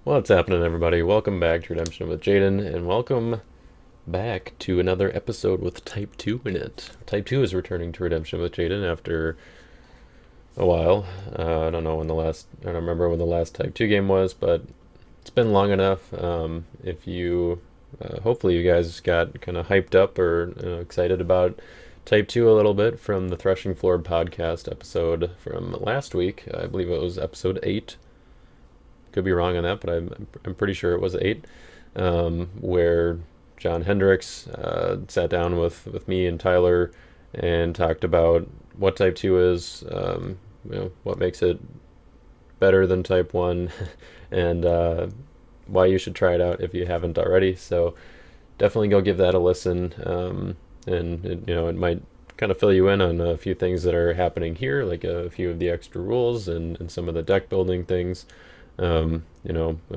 What's happening, everybody? Welcome back to Redemption with Jaden, and welcome back to another episode with Type 2 in it. Type 2 is returning to Redemption with Jaden after a while. I don't remember when the last Type 2 game was, but it's been long enough. Hopefully you guys got kind of hyped up or excited about Type 2 a little bit from the Threshing podcast episode from last week. I believe it was episode 8. Could be wrong on that, but I'm pretty sure it was 8, where John Hendricks sat down with me and Tyler and talked about what Type 2 is, what makes it better than Type 1, and why you should try it out if you haven't already. So definitely go give that a listen, and it might kind of fill you in on a few things that are happening here, like a few of the extra rules and some of the deck building things. I'll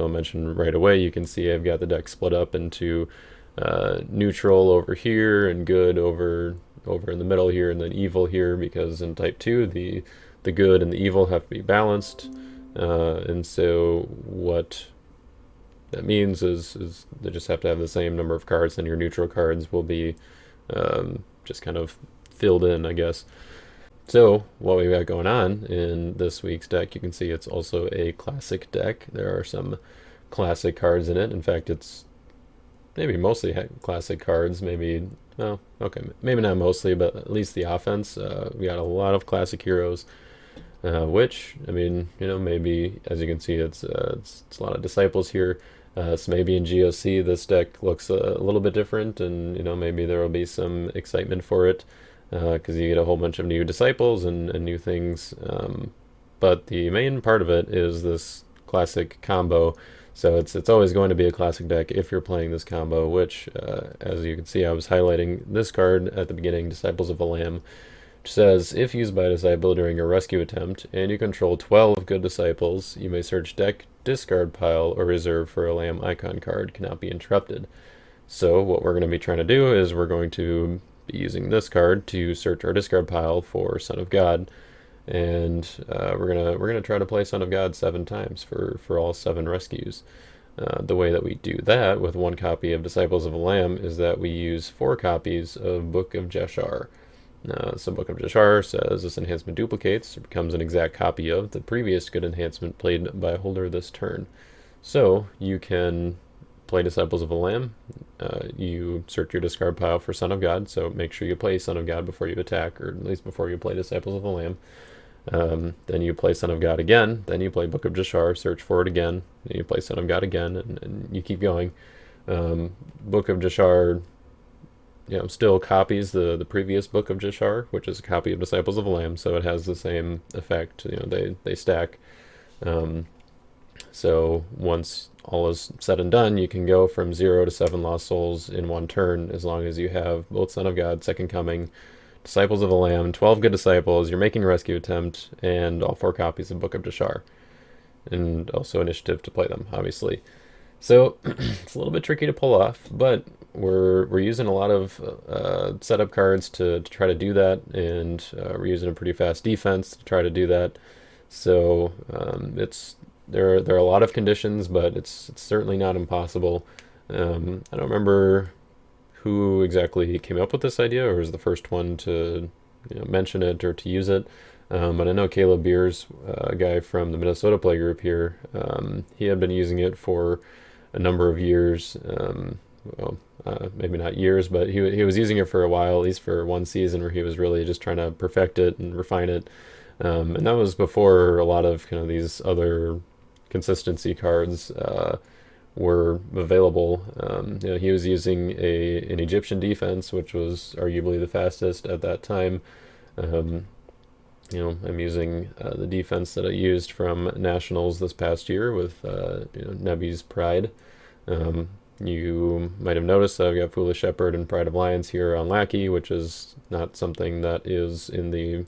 mention right away, you can see I've got the deck split up into neutral over here and good over in the middle here, and then evil here, because in Type 2 the good and the evil have to be balanced. And so what that means is they just have to have the same number of cards, and your neutral cards will be just kind of filled in, I guess. So what we've got going on in this week's deck, you can see it's also a classic deck. There are some classic cards in it. In fact, it's maybe mostly classic cards. Maybe, well, okay, maybe not mostly, but at least the offense. We got a lot of classic heroes, which, I mean, maybe, as you can see, it's a lot of disciples here. So maybe in GOC this deck looks a little bit different, and maybe there will be some excitement for it, because you get a whole bunch of new disciples and new things. But the main part of it is this classic combo. So it's always going to be a classic deck if you're playing this combo, which, as you can see, I was highlighting this card at the beginning, Disciples of the Lamb, which says, if used by a disciple during a rescue attempt and you control 12 good disciples, you may search deck, discard pile, or reserve for a Lamb icon card, cannot be interrupted. So what we're going to be trying to do is we're going to be using this card to search our discard pile for Son of God, and we're gonna try to play Son of God 7 times for all 7 rescues. The way that we do that with 1 copy of Disciples of the Lamb is that we use 4 copies of Book of Jeshar. So Book of Jeshar says this enhancement duplicates or becomes an exact copy of the previous good enhancement played by a holder this turn. So you can play Disciples of the Lamb. You search your discard pile for Son of God, so make sure you play Son of God before you attack, or at least before you play Disciples of the Lamb. Then you play Son of God again, then you play Book of Jeshar, search for it again, then you play Son of God again, and you keep going. Book of Jeshar still copies the previous Book of Jeshar, which is a copy of Disciples of the Lamb, so it has the same effect. They stack. So once all is said and done, you can go from 0 to 7 lost souls in 1 turn, as long as you have both Son of God, Second Coming, Disciples of the Lamb, 12 good disciples, you're making a rescue attempt, and all 4 copies of Book of Jeshar. And also initiative to play them, obviously. So it's a little bit tricky to pull off, but we're using a lot of setup cards to try to do that, and we're using a pretty fast defense to try to do that. So there are a lot of conditions, but it's certainly not impossible. I don't remember who exactly came up with this idea or was the first one to mention it or to use it. But I know Caleb Beers, a guy from the Minnesota play group here, he had been using it for a number of years. Maybe not years, but he was using it for a while, at least for 1 season, where he was really just trying to perfect it and refine it. And that was before a lot of kind of these other consistency cards were available. He was using an Egyptian defense, which was arguably the fastest at that time. I'm using the defense that I used from Nationals this past year with Nebi's Pride. You might have noticed that I've got Foolish Shepherd and Pride of Lions here on Lackey, which is not something that is in the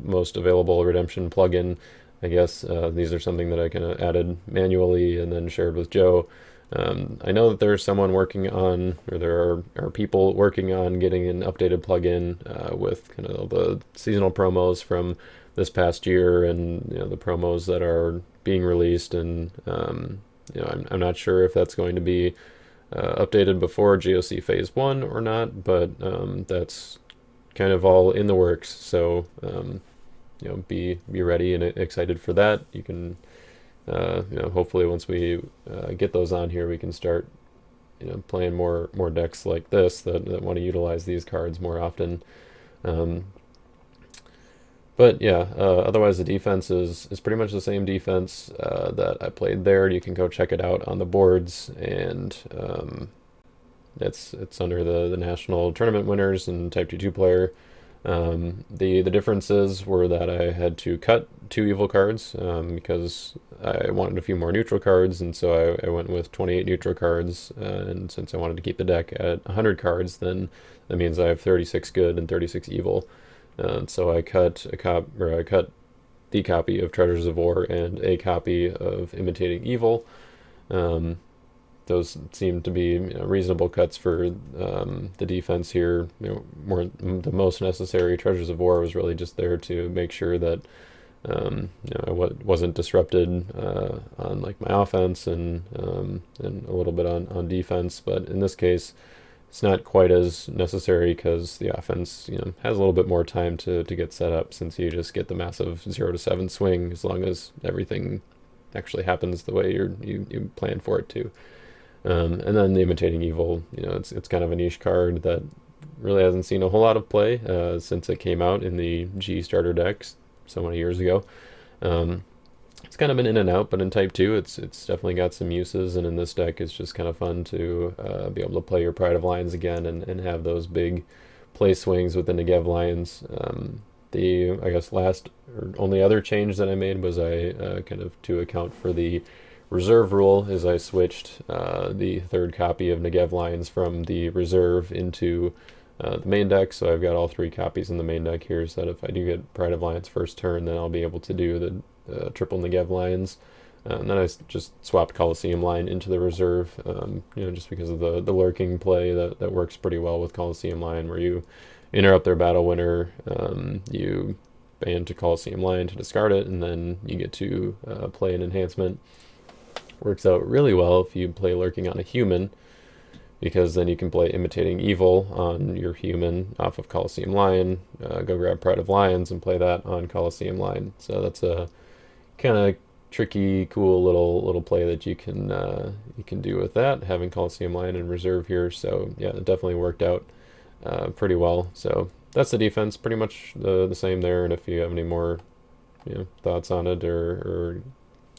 most available Redemption plugin, I guess. These are something that I kind of added manually and then shared with Joe. I know that there's someone working on, or there are people working on getting an updated plugin with kind of the seasonal promos from this past year, and the promos that are being released, and I'm not sure if that's going to be updated before GOC Phase 1 or not, but that's kind of all in the works. So be ready and excited for that. You can hopefully once we get those on here, we can start playing more decks like this that want to utilize these cards more often. But yeah, otherwise the defense is pretty much the same defense that I played there. You can go check it out on the boards, and it's under the national tournament winners and Type 2 player. The differences were that I had to cut 2 evil cards because I wanted a few more neutral cards, and so I went with 28 neutral cards. And since I wanted to keep the deck at 100 cards, then that means I have 36 good and 36 evil. So I cut the copy of Treasures of War and a copy of Imitating Evil. Those seem to be reasonable cuts for the defense here. The most necessary. Treasures of War was really just there to make sure that I wasn't disrupted on like my offense and a little bit on defense. But in this case, it's not quite as necessary because the offense has a little bit more time to get set up, since you just get the massive 0 to 7 swing as long as everything actually happens the way you plan for it to. And then the Imitating Evil, it's kind of a niche card that really hasn't seen a whole lot of play since it came out in the G starter decks so many years ago. It's kind of been in and out, but in Type 2 it's definitely got some uses, and in this deck it's just kind of fun to be able to play your Pride of Lions again and have those big play swings with the Negev Lions. I guess last or only other change that I made was I kind of to account for the reserve rule is I switched the 3rd copy of Negev Lions from the reserve into the main deck, so I've got all 3 copies in the main deck here, so that if I do get Pride of Lions first turn, then I'll be able to do the triple Negev Lions. And then I just swapped Colosseum Line into the reserve, just because of the lurking play that works pretty well with Colosseum Line, where you interrupt their battle winner, you ban to Colosseum Line to discard it, and then you get to play an enhancement. Works out really well if you play lurking on a human, because then you can play Imitating Evil on your human off of Colosseum Line, go grab Pride of Lions and play that on Colosseum Line. So that's a kind of tricky, cool little play that you can do with that, having Colosseum Line in reserve here. So yeah, it definitely worked out pretty well. So that's the defense, pretty much the same there. And if you have any more thoughts on it or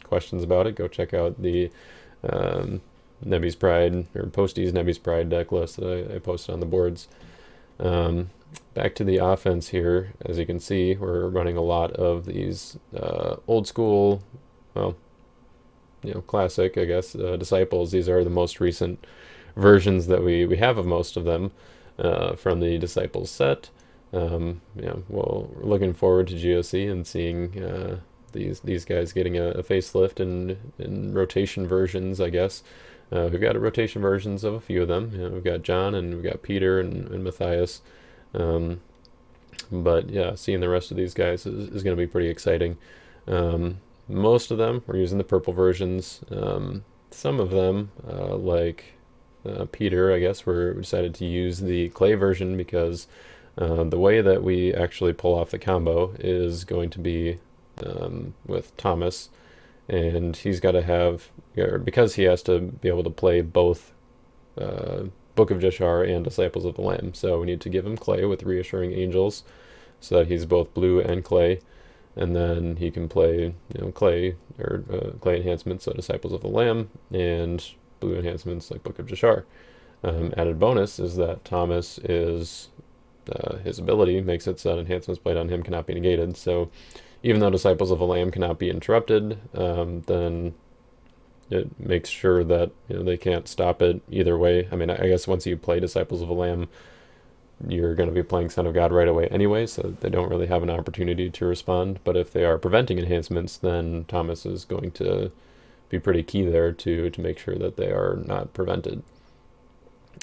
questions about it, go check out the Nebby's Pride or Posty's Nebby's Pride deck list that I posted on the boards. Back to the offense here. As you can see, we're running a lot of these old school, classic, I guess, Disciples. These are the most recent versions that we have of most of them from the Disciples set. Well, we're looking forward to GOC and seeing these guys getting a facelift in rotation versions, I guess. We've got rotation versions of a few of them. We've got John and we've got Peter and Matthias. But yeah, seeing the rest of these guys is going to be pretty exciting. Most of them we're using the purple versions. Some of them, like Peter, I guess, we decided to use the clay version because the way that we actually pull off the combo is going to be with Thomas, and he's got to have, because he has to be able to play both Book of Jashar and Disciples of the Lamb. So we need to give him clay with Reassuring Angels, so that he's both blue and clay, and then he can play clay or clay enhancements, so Disciples of the Lamb, and blue enhancements like Book of Jashar. Added bonus is that Thomas is his ability makes it so that enhancements played on him cannot be negated. So even though Disciples of the Lamb cannot be interrupted, then it makes sure that they can't stop it either way. I mean, I guess once you play Disciples of the Lamb, you're going to be playing Son of God right away anyway, so they don't really have an opportunity to respond. But if they are preventing enhancements, then Thomas is going to be pretty key there to make sure that they are not prevented.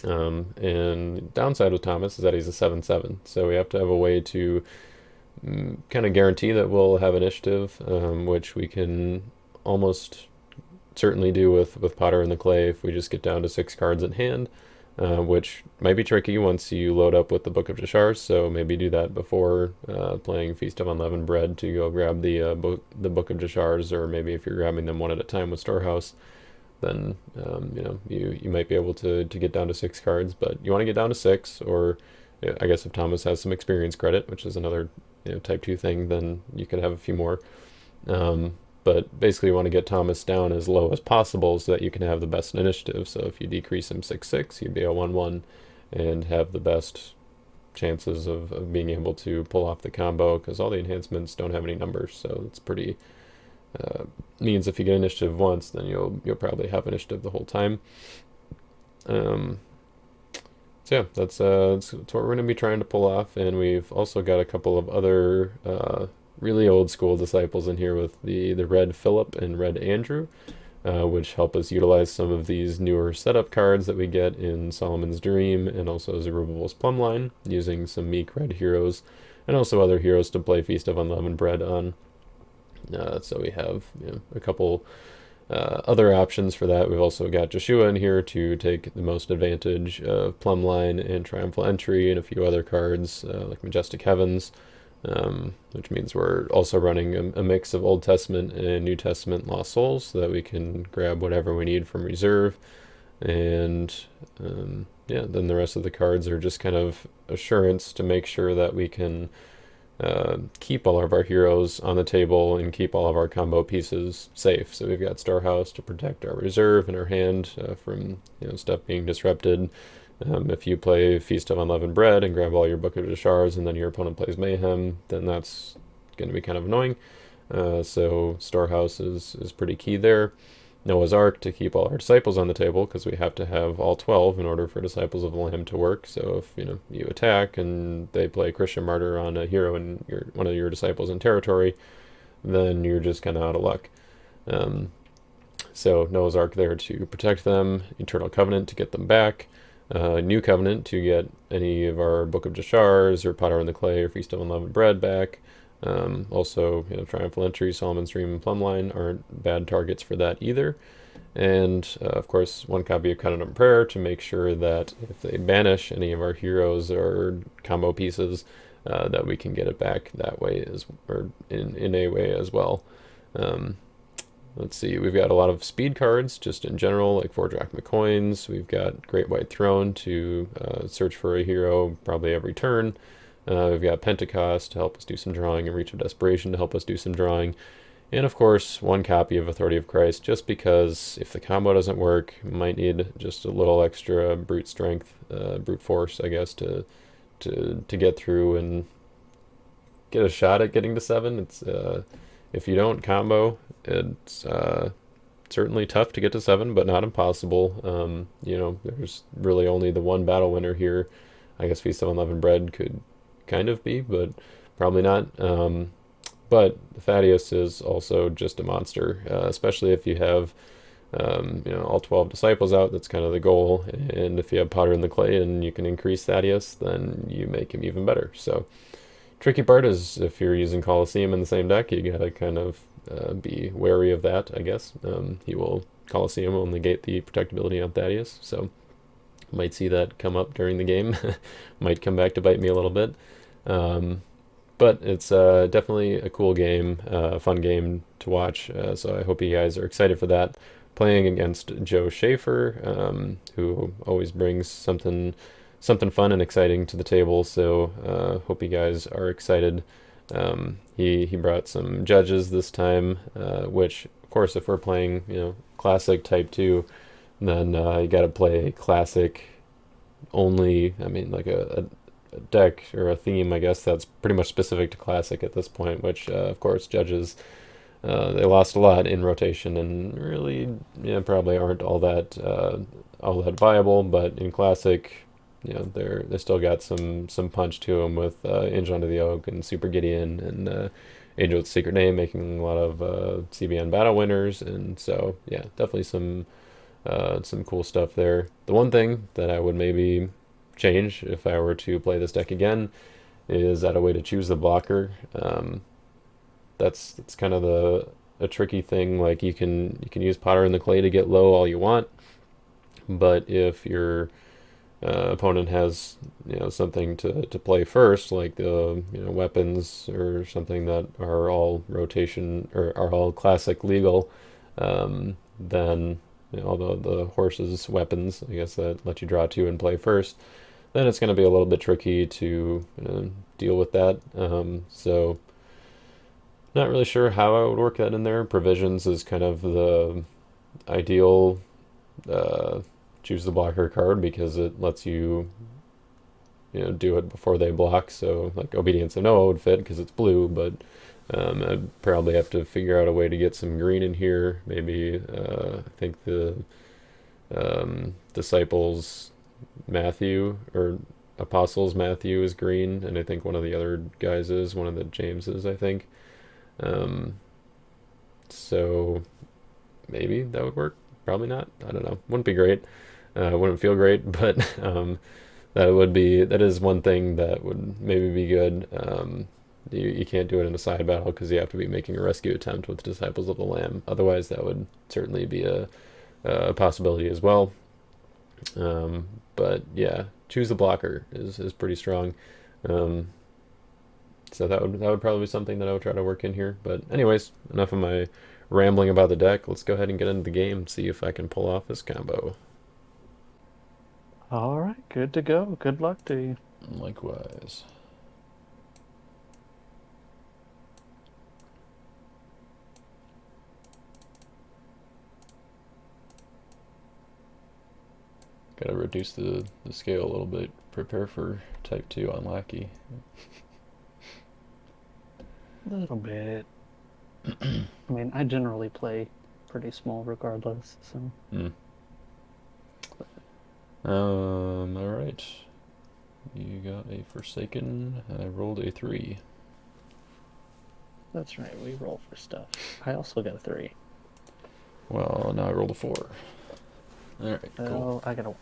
And downside with Thomas is that he's a 7/7, so we have to have a way to kind of guarantee that we'll have initiative, which we can almost certainly do with Potter in the Clay if we just get down to 6 cards in hand, which might be tricky once you load up with the Book of Jashars, so maybe do that before playing Feast of Unleavened Bread to go grab the Book of Jashars, or maybe if you're grabbing them one at a time with Storehouse, then you might be able to get down to 6 cards, but you want to get down to 6, or I guess if Thomas has some experience credit, which is another type 2 thing, then you could have a few more. But basically you want to get Thomas down as low as possible so that you can have the best initiative. So if you decrease him 6/6, he'd be a 1/1 and have the best chances of being able to pull off the combo, because all the enhancements don't have any numbers, so it's pretty means if you get initiative once, then you'll probably have initiative the whole time. So yeah, that's what we're going to be trying to pull off, and we've also got a couple of other really old school disciples in here with the Red Philip and Red Andrew, which help us utilize some of these newer setup cards that we get in Solomon's Dream and also Zerubbabel's Plumbline, using some meek red heroes and also other heroes to play Feast of Unleavened Bread on. So we have a couple other options for that. We've also got Joshua in here to take the most advantage of Plumbline and Triumphal Entry, and a few other cards like Majestic Heavens, which means we're also running a mix of Old Testament and New Testament Lost Souls, so that we can grab whatever we need from reserve. And then the rest of the cards are just kind of assurance to make sure that we can keep all of our heroes on the table and keep all of our combo pieces safe. So we've got Storehouse to protect our reserve and our hand from stuff being disrupted. If you play Feast of Unleavened Bread and grab all your Book of Jashars and then your opponent plays Mayhem, then that's going to be kind of annoying. So Storehouse is pretty key there. Noah's Ark to keep all our disciples on the table, because we have to have all 12 in order for Disciples of the Lamb to work. So if you attack and they play Christian Martyr on a hero and one of your disciples in territory, then you're just kind of out of luck. So Noah's Ark there to protect them, Eternal Covenant to get them back, New Covenant to get any of our Book of Jashars or Potter in the Clay or Feast of Unleavened Bread back. Also, Triumphal Entry, Solomon's Dream, and Plumbline aren't bad targets for that either. And of course, one copy of Covenant of Prayer to make sure that if they banish any of our heroes or combo pieces, that we can get it back that way, or in a way as well. Let's see, we've got a lot of speed cards just in general, like 4 Drachma Coins. We've got Great White Throne to search for a hero probably every turn. We've got Pentecost to help us do some drawing, and Reach of Desperation to help us do some drawing. And of course, one copy of Authority of Christ, just because if the combo doesn't work, you might need just a little extra brute strength, brute force, I guess, to get through and get a shot at getting to 7. It's if you don't combo, it's certainly tough to get to 7, but not impossible. There's really only the one battle winner here. I guess Feast of Unleavened Bread could kind of be, but probably not. But Thaddeus is also just a monster, especially if you have all 12 disciples out. That's kind of the goal. And if you have Potter in the Clay and you can increase Thaddeus, then you make him even better. So tricky part is if you're using Colosseum in the same deck, you gotta kind of be wary of that, I guess. Colosseum will negate the protectability on Thaddeus, so might see that come up during the game. Might come back to bite me a little bit. But it's definitely a cool game, a fun game to watch, so I hope you guys are excited for that. Playing against Joe Schaefer, who always brings something fun and exciting to the table, so hope you guys are excited. He brought some judges this time, which, of course, if we're playing classic Type 2, then you got to play classic only. I mean, like a deck or a theme, I guess, that's pretty much specific to classic at this point, which of course Judges, they lost a lot in rotation and really probably aren't all that viable, but in classic they still got some punch to them with Angel Under the Oak and Super Gideon and Angel with Secret Name making a lot of CBN battle winners, and so yeah, definitely some cool stuff there. The one thing that I would maybe change if I were to play this deck again is add a way to choose the blocker. That's kind of a tricky thing. Like you can use Potter in the Clay to get low all you want, but if your opponent has something to play first, like the weapons or something that are all rotation or are all classic legal, then although the horse's weapons, I guess, that let you draw two and play first, then it's going to be a little bit tricky to deal with that. So not really sure how I would work that in there. Provisions is kind of the ideal uh, choose the blocker card because it lets you do it before they block. So like Obedience of Noah would fit because it's blue, but I'd probably have to figure out a way to get some green in here. Maybe I think the Disciples Matthew or Apostles Matthew is green, and I think one of the other guys is one of the Jameses, I think. Um, so maybe that would work. Probably not. I don't know. Wouldn't be great. Wouldn't feel great, but that is one thing that would maybe be good. You can't do it in a side battle because you have to be making a rescue attempt with Disciples of the Lamb. Otherwise, that would certainly be a possibility as well. But yeah, choose the blocker is pretty strong. Um, so that would probably be something that I would try to work in here. But anyways, enough of my rambling about the deck. Let's go ahead and get into the game and see if I can pull off this combo. All right, good to go. Good luck to you. Likewise. Gotta reduce the scale a little bit. Prepare for type 2 on Lackey. A little bit. I mean, I generally play pretty small regardless, so. Hmm. Alright. You got a Forsaken. I rolled a 3. That's right, we roll for stuff. I also got a 3. Well, now I rolled a 4. Alright, cool. Oh, I got a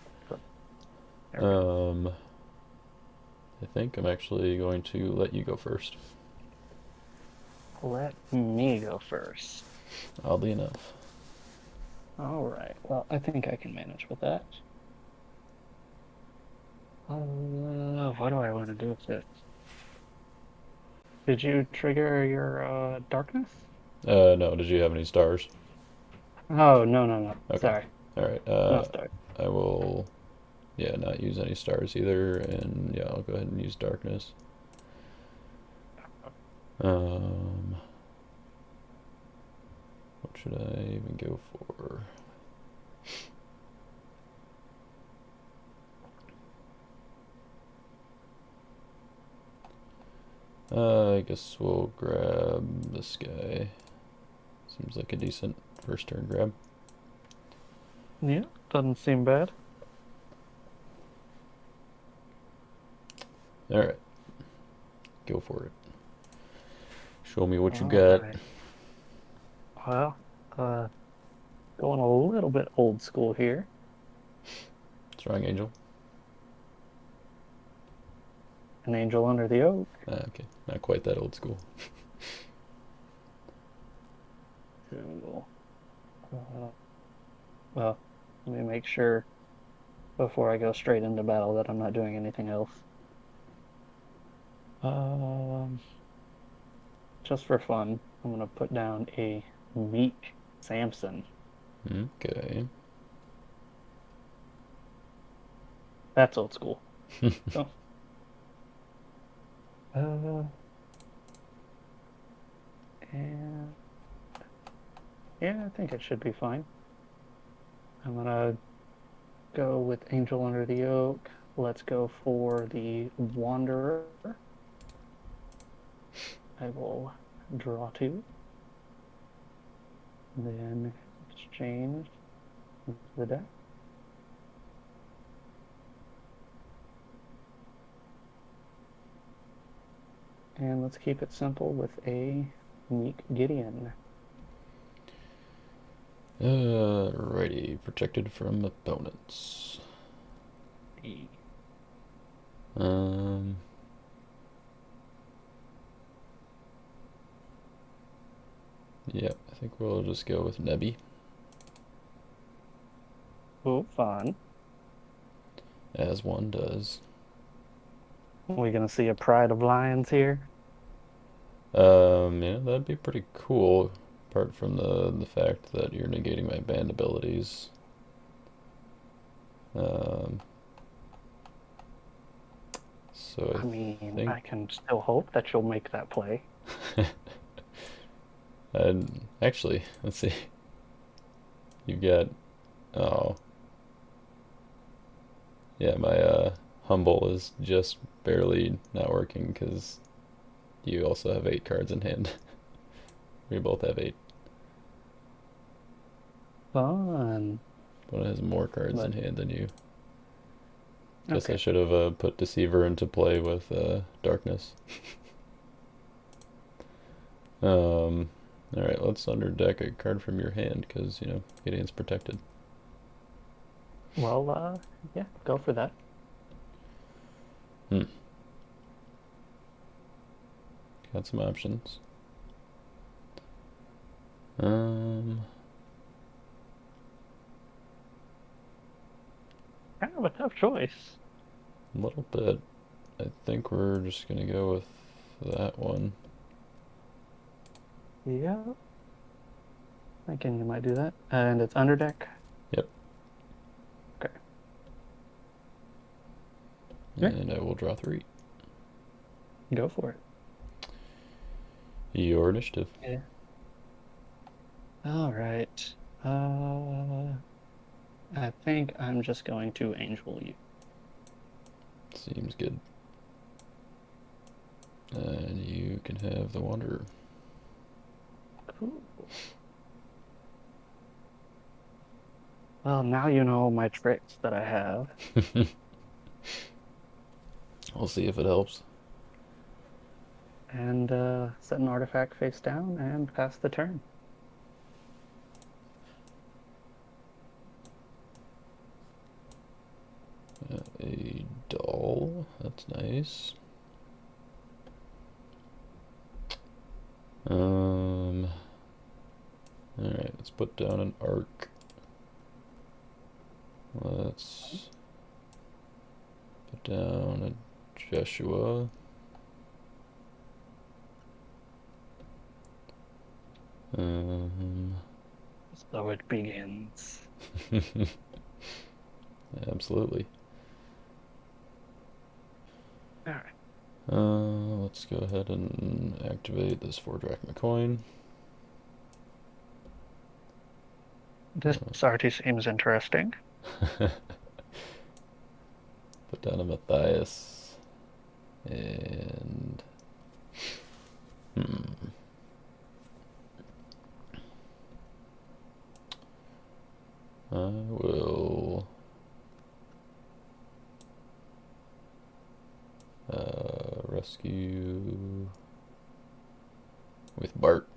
1. I think I'm actually going to let you go first. Let me go first. Oddly enough. All right, well, I think I can manage with that. What do I want to do with this? Did you trigger your darkness? No, did you have any stars? Oh, no, no, no. Okay. Sorry. Alright, No stars. I will, yeah, not use any stars either, and yeah, I'll go ahead and use darkness. What should I even go for? I guess we'll grab this guy. Seems like a decent first turn grab. Yeah, doesn't seem bad. Alright. Go for it. Show me what you All got. right. Well, going a little bit old school here. Strong Angel. An angel under the oak. Okay, not quite that old school. Cool. Well, let me make sure before I go straight into battle that I'm not doing anything else. Just for fun, I'm gonna put down a meek Samson. Okay. That's old school. So, uh, and yeah, I think it should be fine. I'm gonna go with Angel Under the Oak. Let's go for the Wanderer. I will draw two. Then exchange the deck. And let's keep it simple with a Meek Gideon. Alrighty, protected from opponents. Yep, I think we'll just go with Nebby, Oh, fun. as one does. We're gonna see a pride of lions here. Yeah, that'd be pretty cool, apart from the fact that you're negating my band abilities. Um, so I I mean, think, I can still hope that you'll make that play. and actually, let's see, you've got, oh, yeah, my humble is just barely not working because you also have 8 cards in hand. We both have 8. Fun. One has more cards in But hand than you. Guess I okay. should have put Deceiver into play with Darkness. Alright, let's underdeck a card from your hand because, Gideon's protected. Well, yeah, go for that. Hmm, got some options. Um, Kind of a tough choice. a little bit. I think we're just gonna go with that one. Yeah, thinking you might do that. And it's underdeck. Yep, Okay. Yeah, and I will draw 3. go for it. Your initiative. Yeah. All right. Uh, I think I'm just going to angel you. Seems good. And you can have the Wanderer. Cool. Well, now you know my tricks that I have. We'll see if it helps. And set an artifact face down and pass the turn. A doll. That's nice. Um. Alright, let's put down an arc. Let's put down a Jeshua. Um, So it begins. absolutely. All right. Let's go ahead and activate this 4 drachma coin. This already seems interesting. Put down a Matthias. And. Hmm. I will rescue with Bart.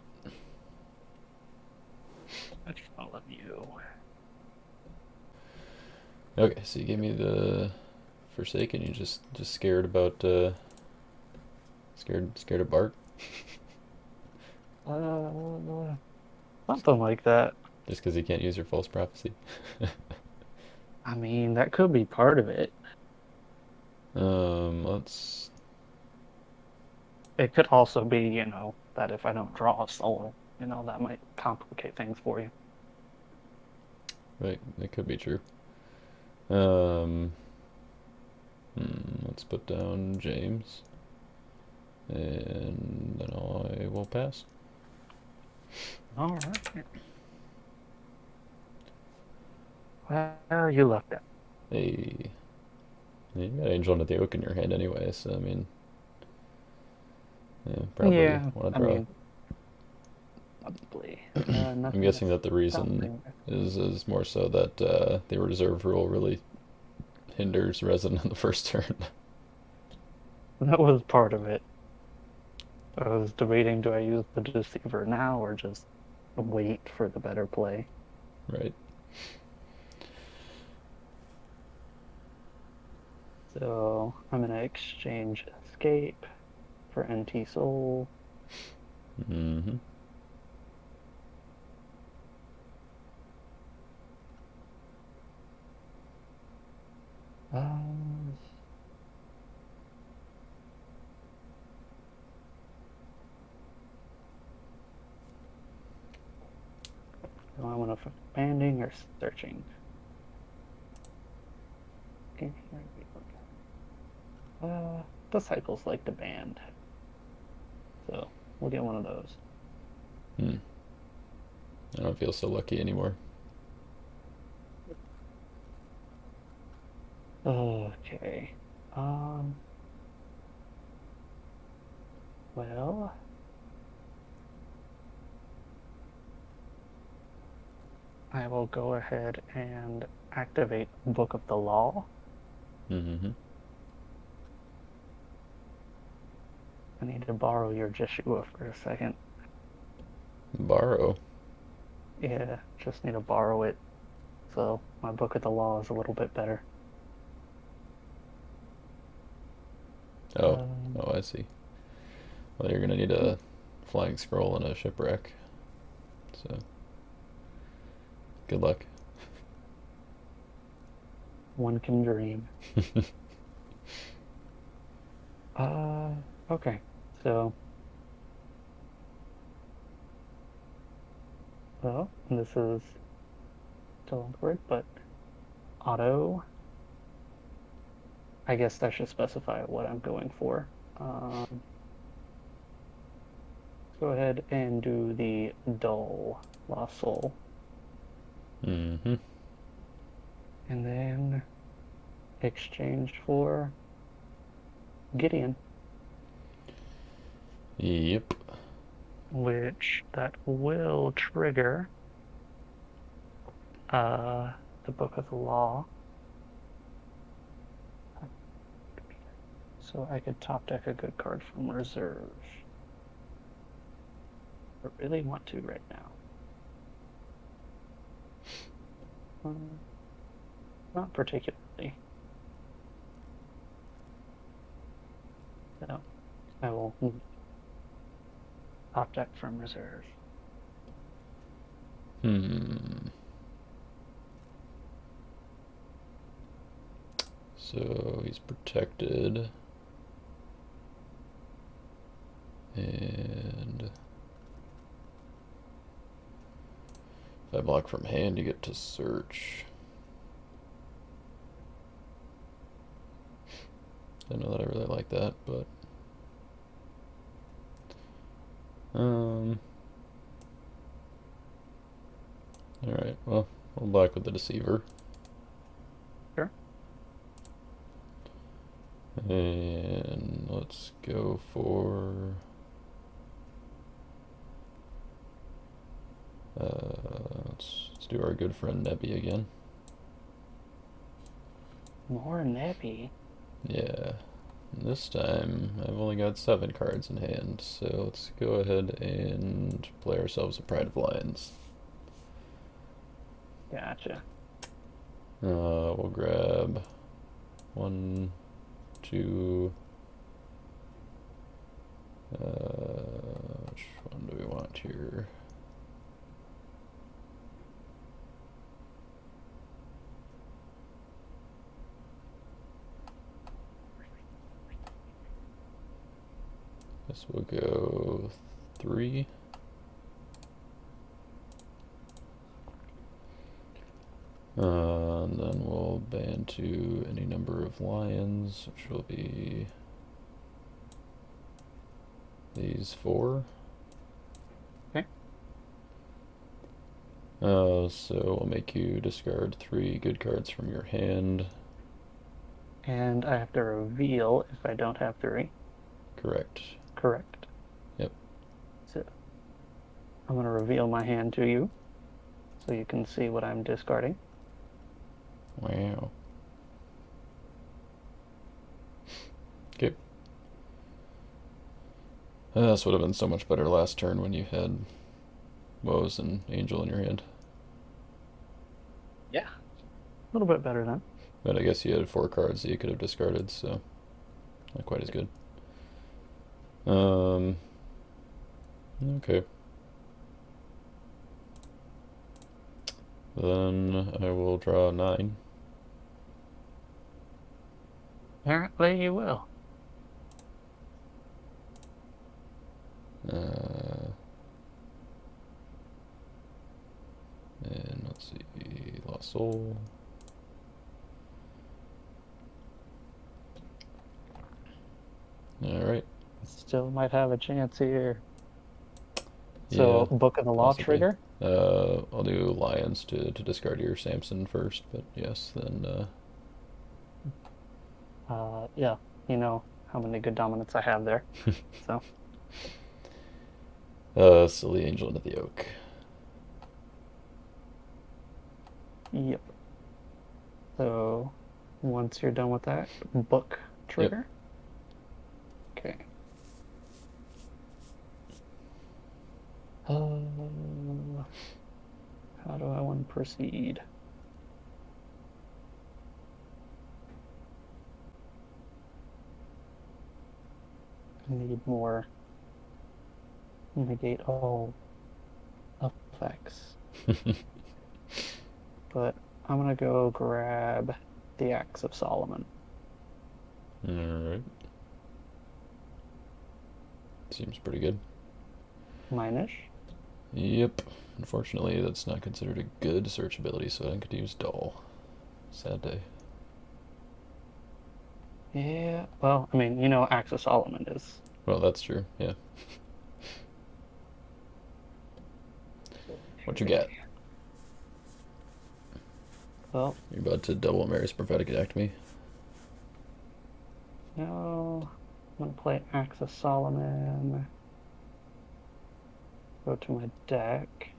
That's all of you. Okay, so you gave me the Forsaken. You just scared about scared of Bart, Uh, Something like that. just because you can't use your false prophecy. I mean, that could be part of it. Let's. It could also be, that if I don't draw a soul, that might complicate things for you. Right, it could be true. Um, let's put down James, and then I will pass. All right. Well, you lucked out. Hey, you got Angel under the Oak in your hand anyway, so I mean, yeah, probably Yeah, want I to draw. mean, probably. I'm Nothing guessing is that the reason stopping. is more so that the reserve rule really hinders resin on the first turn. That was part of it. I was debating, do I use the deceiver now or just wait for the better play? Right. So I'm gonna exchange escape for NT soul. Mm-hmm. Um, do I want to banding or searching? Okay, here we go. Disciples like to band, so we'll get one of those. I don't feel so lucky anymore. Okay. Um. Well, I will go ahead and activate Book of the Law. Mm-hmm. I need to borrow your Joshua for a second. Borrow. Yeah, just need to borrow it. So my Book of the Law is a little bit better. Oh, Um, oh, I see. Well, you're gonna need a flying scroll and a shipwreck. So, good luck. one can dream. Okay. So, well, this is still awkward, but auto. I guess I should specify what I'm going for. Go ahead and do the dull lost soul. Mm-hmm. And then exchange for Gideon, Yep. which that will trigger uh the Book of the Law. So I could top deck a good card from reserve. I really want to right now. Not particularly. So I will top deck from reserve. So he's protected. And if I block from hand, you get to search. I know that I really like that, but alright, well, I'll block with the deceiver. Sure. And let's go for let's do our good friend Nebby again. More Neppy. Yeah. And this time I've only got 7 cards in hand, so let's go ahead and play ourselves a Pride of Lions. Gotcha. We'll grab 1, 2. Which one do we want here? Guess we'll go 3. And then we'll ban to any number of lions, which will be these 4. Okay. So we'll make you discard 3 good cards from your hand. And I have to reveal if I don't have 3. Correct. Correct. Yep. So I'm going to reveal my hand to you so you can see what I'm discarding. Wow. Okay. This would have been so much better last turn when you had Woes and Angel in your hand. Yeah. A little bit better then. But I guess you had 4 cards that you could have discarded, so not quite as good. Okay. Then I will draw 9. Apparently you will. And let's see, Lost Soul. All right. Still might have a chance here. Yeah, So, Book of the Law possibly. trigger. I'll do Lions to discard your Samson first, but yes, then Yeah, you know how many good dominants I have there. So, Silly Angel into the Oak. yep. So, once you're done with that, book Yep. trigger. Okay. How do I want to proceed? I need more negate all effects. But I'm gonna go grab the Axe of Solomon. All right. Seems pretty good. Mine-ish. Yep. Unfortunately, that's not considered a good search ability, so I could use Dull. Sad day. Yeah, well, I mean, you know, Axe of Solomon is. Well, that's true. Yeah. What you got? Well, You're about to double Mary's Prophetic Act me. no, I'm gonna play Axe of Solomon. Go to my deck.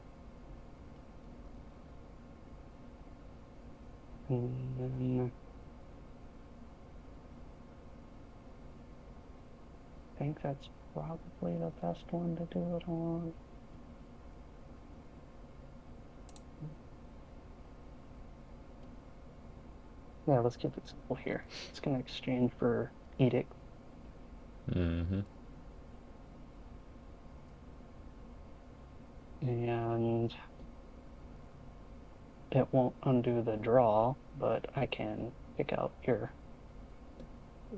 And then I think that's probably the best one to do it on. Yeah, let's keep it simple here. It's gonna exchange for Edict. Mm-hmm. And it won't undo the draw, but I can pick out your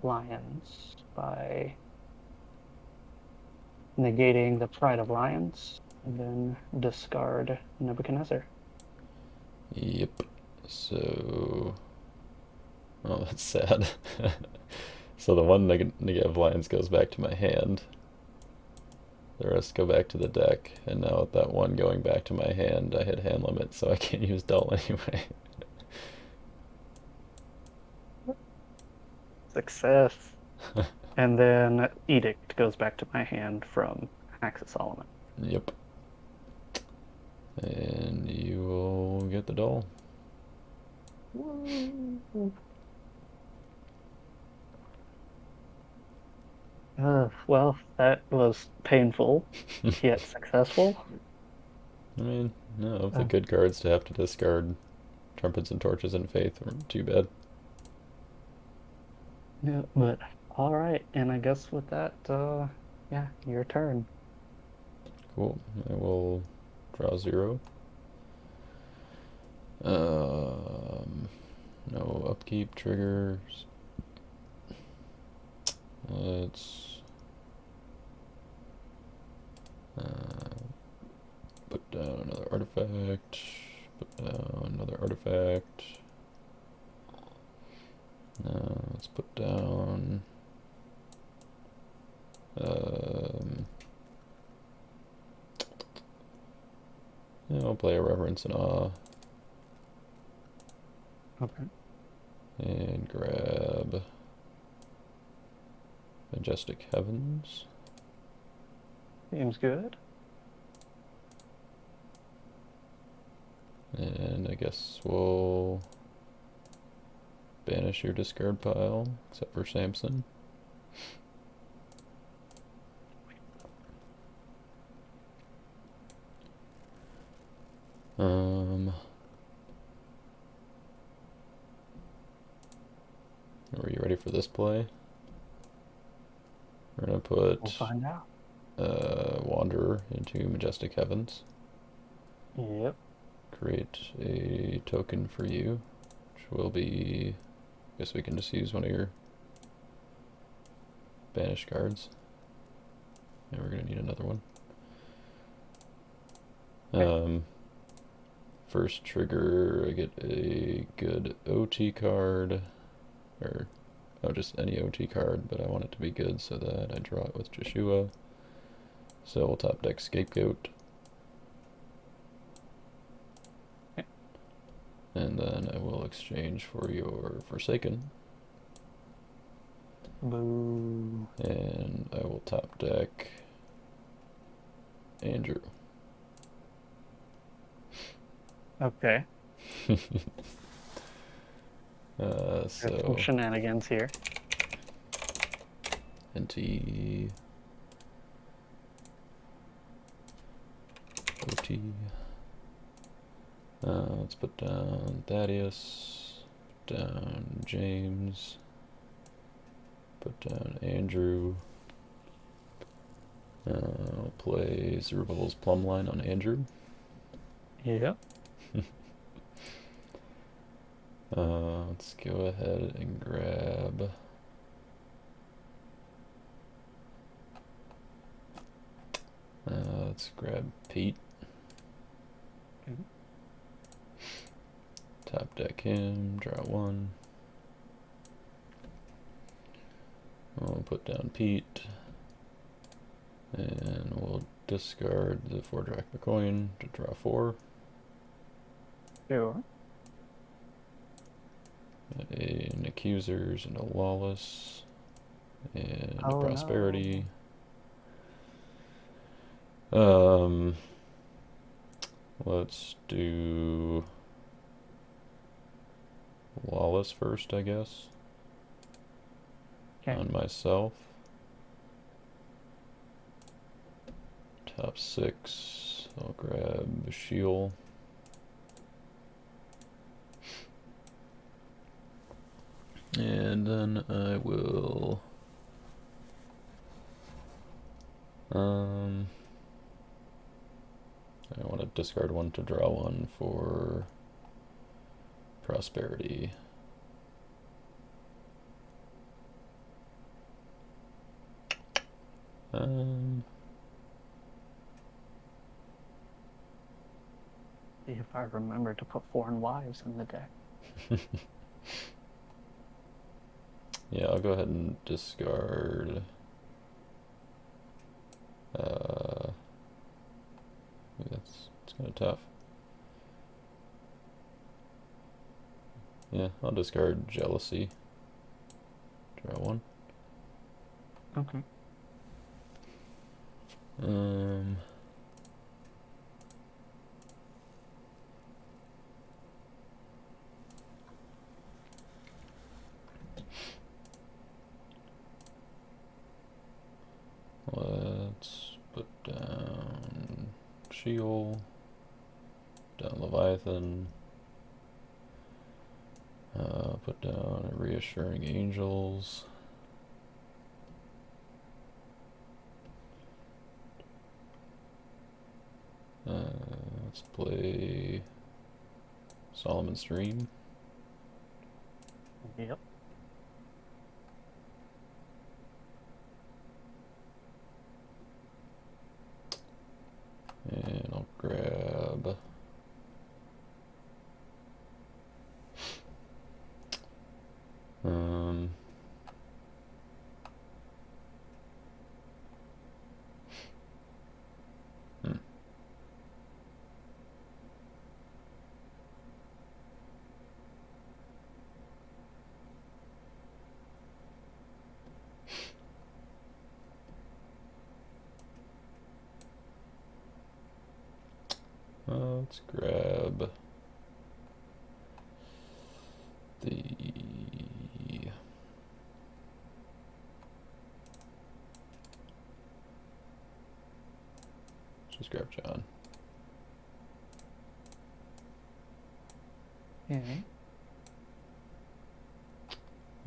lions by negating the Pride of Lions and then discard Nebuchadnezzar. Yep. So... Oh, that's sad. So the one negative Lions goes back to my hand. The rest go back to the deck, and now with that one going back to my hand, I hit hand limit, so I can't use Dull anyway. Success. And then Edict goes back to my hand from Axis Solomon. Yep. And you will get the Dull. Well, that was painful, yet successful. I mean, no, of the Uh, good cards to have to discard Trumpets and Torches and Faith weren't too bad. yeah, but all right. And I guess with that, yeah, your turn. Cool. I will draw 0. No upkeep triggers. Let's put down another artifact. Put down another artifact. Let's put down. Yeah, I'll play a Reverence and Awe Okay. and grab Majestic Heavens. Seems good. And I guess we'll banish your discard pile, except for Samson. Are you ready for this play? We're gonna We'll put find out. Wanderer into Majestic Heavens. Yep. Create a token for you, which will be. I guess we can just use one of your banish cards. And we're going to need another one. First trigger, I get a good OT card, or just any OT card, but I want it to be good so that I draw it with Joshua. So we'll top deck Scapegoat. Okay. And then I will exchange for your Forsaken. Boo. And I will top deck Andrew. Okay. So some shenanigans here. NT OT. Let's put down Thaddeus, put down James, put down Andrew. I'll play Zerubbabel's Plumb Line on Andrew. Yeah. Let's go ahead and grab let's grab Pete. Okay. Top deck him, draw one. I'll put down Pete. And we'll discard the 4 drachma coin to draw 4. Sure. An Accusers and a Lawless. And a Oh, Prosperity. Let's do Lawless first, I guess. Okay. On myself. Top 6. I'll grab Shield. And then I will I want to discard one to draw one for Prosperity. See if I remember to put Foreign Wives in the deck. Yeah, I'll go ahead and discard it's kind of tough. Yeah, I'll discard Jealousy. Draw one. Okay. Let's put down Sheol, down Leviathan, put down Reassuring Angels. Let's play Solomon's Dream. Yep. And I'll grab let's grab the just grab John. Okay.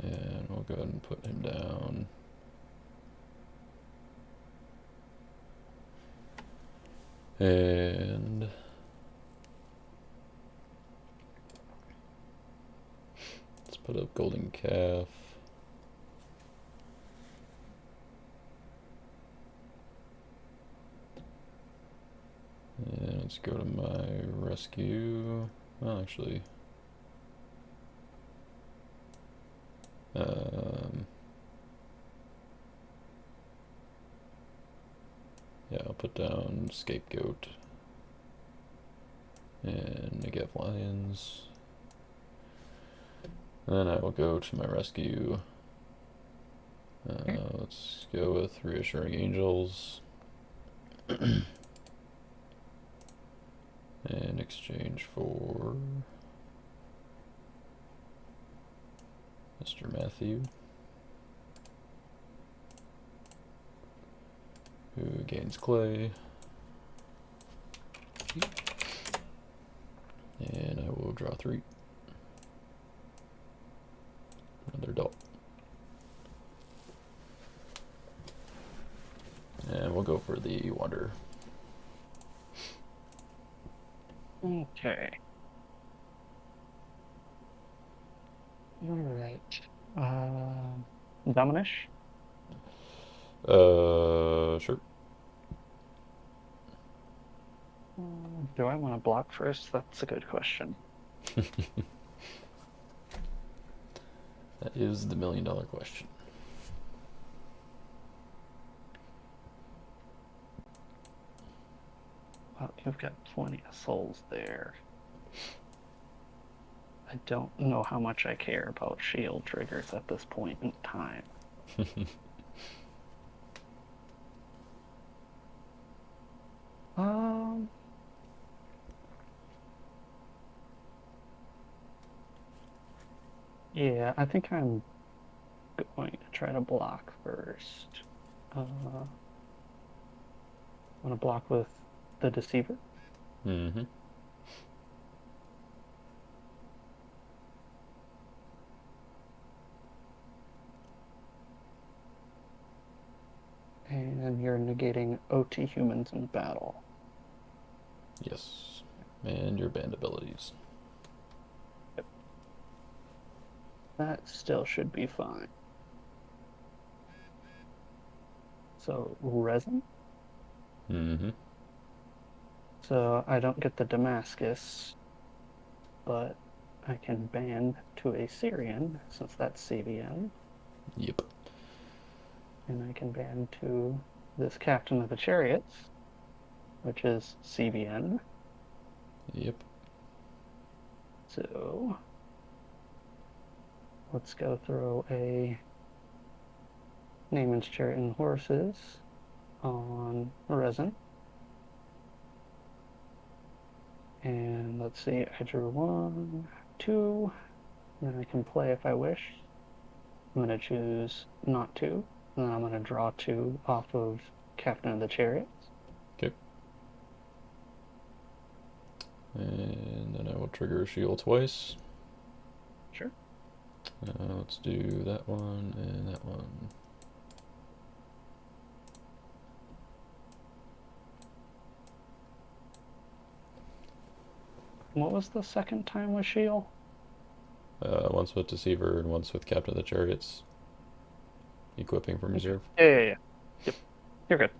And we'll go ahead and put him down. And let's put up Golden Calf. let's go to my rescue. Well, actually, yeah, I'll put down scapegoat and negative lions. Then I will go to my rescue. Let's go with reassuring angels. In exchange for Mr. Matthew, who gains clay. And I will draw 3. Another dot. And we'll go for the wonder. Okay. Alright. Dominish? Sure. Do I want to block first? That's a good question. That is the $1,000,000 question. Well, you've got plenty of souls there. I don't know how much I care about shield triggers at this point in time. Yeah, I think I'm going to try to block first. I'm going to block with the Deceiver. Mm-hmm. And you're negating OT humans in battle. Yes. And your band abilities. Yep. That still should be fine. So, resin. Mm-hmm. So I don't get the Damascus, but I can band to a Syrian, since that's CVN. Yep. And I can band to this Captain of the Chariots, which is CVN. Yep. So let's go throw a Naaman's Chariot and Horses on resin. And let's see, I drew 1, 2, and then I can play if I wish. I'm going to choose not to, and then I'm going to draw 2 off of Captain of the Chariots. Okay. And then I will trigger a shield twice. Sure. Let's do that one and that one. What was the second time with shield? Once with Deceiver and once with Captain of the Chariots. Equipping from reserve. Yeah. Yep. You're good.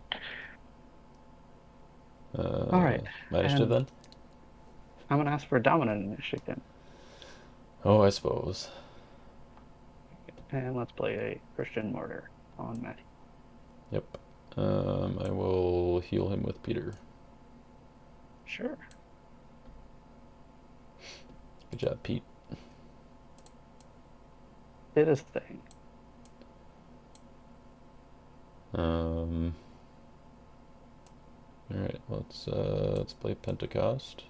All right. My initiative then? I'm going to ask for a dominant initiative then. Oh, I suppose. And let's play a Christian Martyr on Matthew. Yep. I will heal him with Peter. Sure. Good job, Pete. Did his thing. Alright, let's play Pentecost.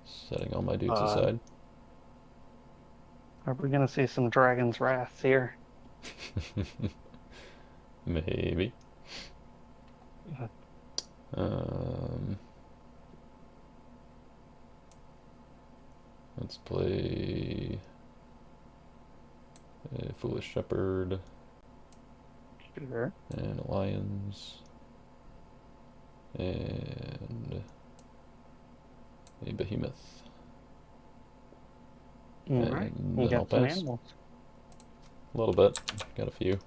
Setting all my dudes aside. Are we going to see some Dragon's Wrath here? Maybe. Let's play a Foolish Shepherd. Sure. And Lions. And a Behemoth. Alright, you got some animals. A little bit. Got a few.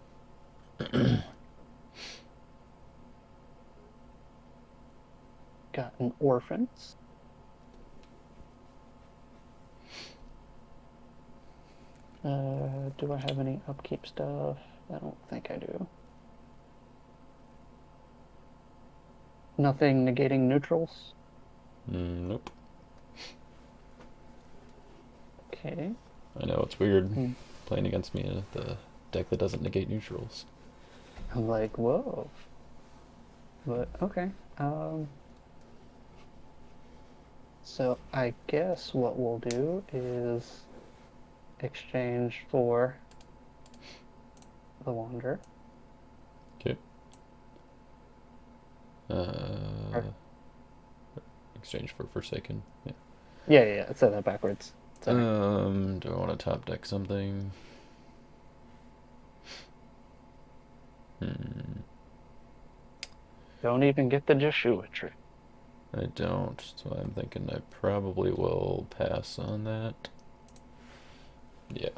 got an orphans. Do I have any upkeep stuff? I don't think I do. Nothing negating neutrals? Nope. Okay. I know, it's weird playing against me in the deck that doesn't negate neutrals. I'm like, whoa. But okay. So I guess what we'll do is exchange for the Wanderer. Okay. Or, Exchange for Forsaken. Yeah. yeah, I said that backwards. Sorry. Do I want to top deck something? Don't even get the Joshua tree. I don't, so I'm thinking I probably will pass on that. Yeah.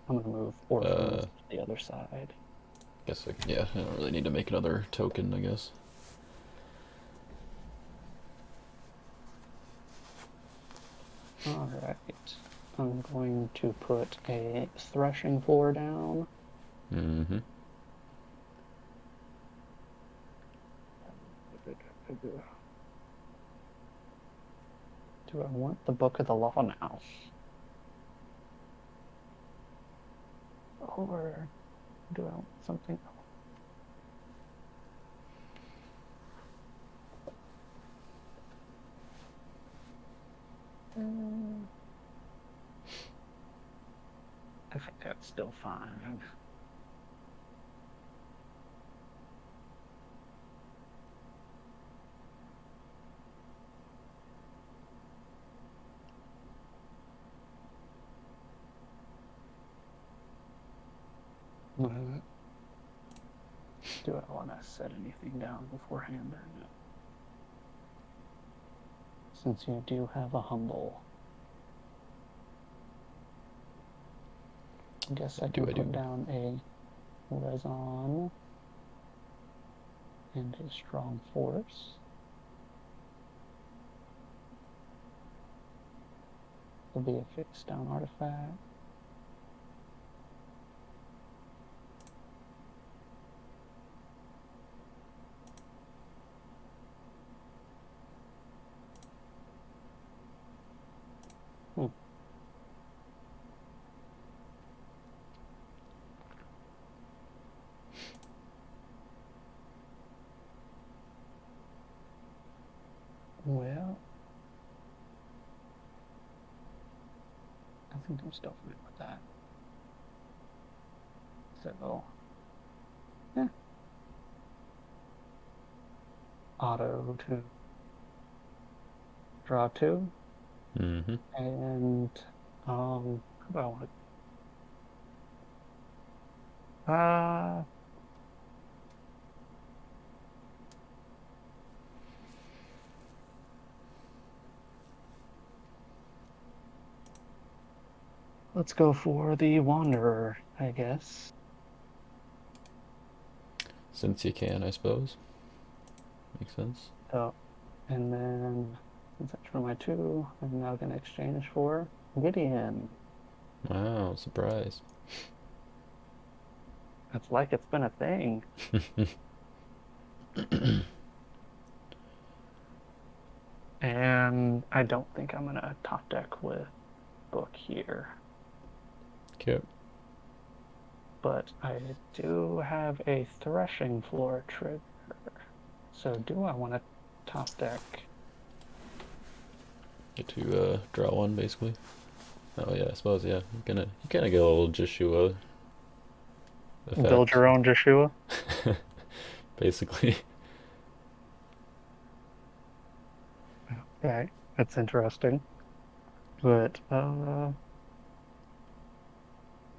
I'm gonna move orphans to the other side. Guess yeah, I don't really need to make another token, I guess. All right. I'm going to put a threshing floor down. Mm-hmm. Do I want the Book of the Law now? Or do I want something else? I think that's still fine. Do I want to set anything down beforehand or no? Since you do have a humble. I guess I can put down a Rezon and a strong force. There'll be a fixed down artifact. Well, I think I'm still fine with that. So, yeah. Auto to draw two. Mm-hmm. And, how do I want to... let's go for the Wanderer, I guess. Since you can, I suppose. Makes sense. So, and then since I drew my two, I'm now going to exchange for Gideon. Wow, surprise. It's like it's been a thing. And I don't think I'm going to top deck with Book here. Okay. But I do have a Threshing Floor trigger. So do I want to top deck? Get to draw one, basically. Oh yeah, I suppose, yeah. You kind of get a little Joshua effect. Build your own Joshua? Basically. Okay, that's interesting. But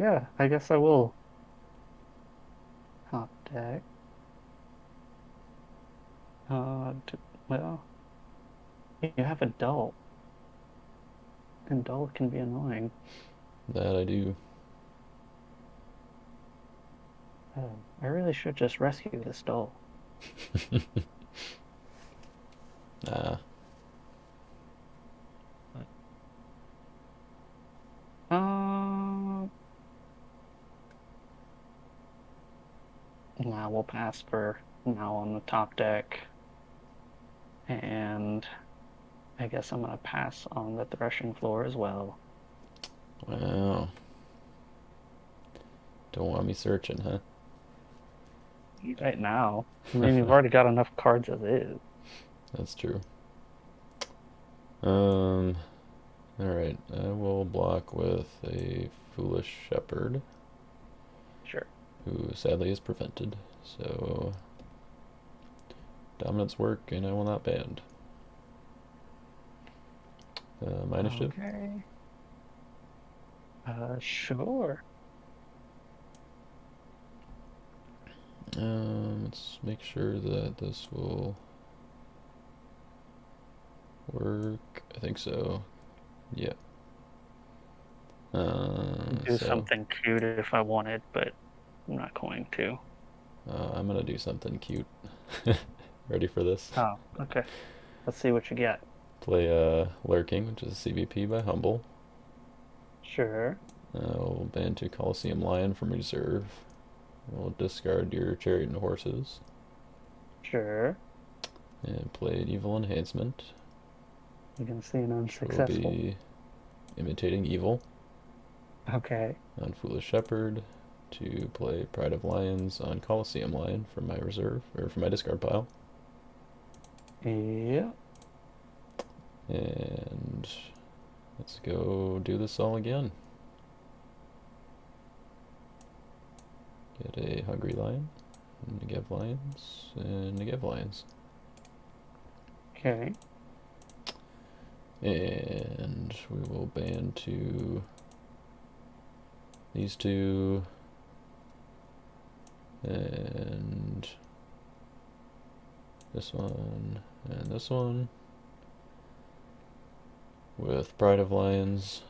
yeah, I guess I will top deck. Well, you have a dull, and dull can be annoying. That I do. I really should just rescue this dull. Nah. Um, now we'll pass for now on the top deck, and I guess I'm gonna pass on the threshing floor as well. Wow. Don't want me searching, huh? Right now, I mean, you've already got enough cards as is. That's true. Alright. I will block with a Foolish Shepherd, Sure. who sadly is prevented. So, dominance work, and I will not band. My initiative. Okay. Sure. Let's make sure that this will work. I think so. Yeah. Do So something cute if I wanted, but I'm not going to. I'm gonna do something cute. Ready for this? Oh, okay. Let's see what you get. Play Lurking, which is a CVP by Humble. Sure. We'll ban 2 Coliseum Lion from reserve. We'll discard your Chariot and Horses. Sure. And play an Evil Enhancement, You can see an which will unsuccessful. be Imitating Evil Okay. on Foolish Shepherd, to play Pride of Lions on Coliseum Lion from my reserve, or from my discard pile. Yeah. And let's go do this all again. Get a Hungry Lion, Negev Lions, and Negev Lions. Okay. And we will ban these two, and this one, and this one, with Pride of Lions.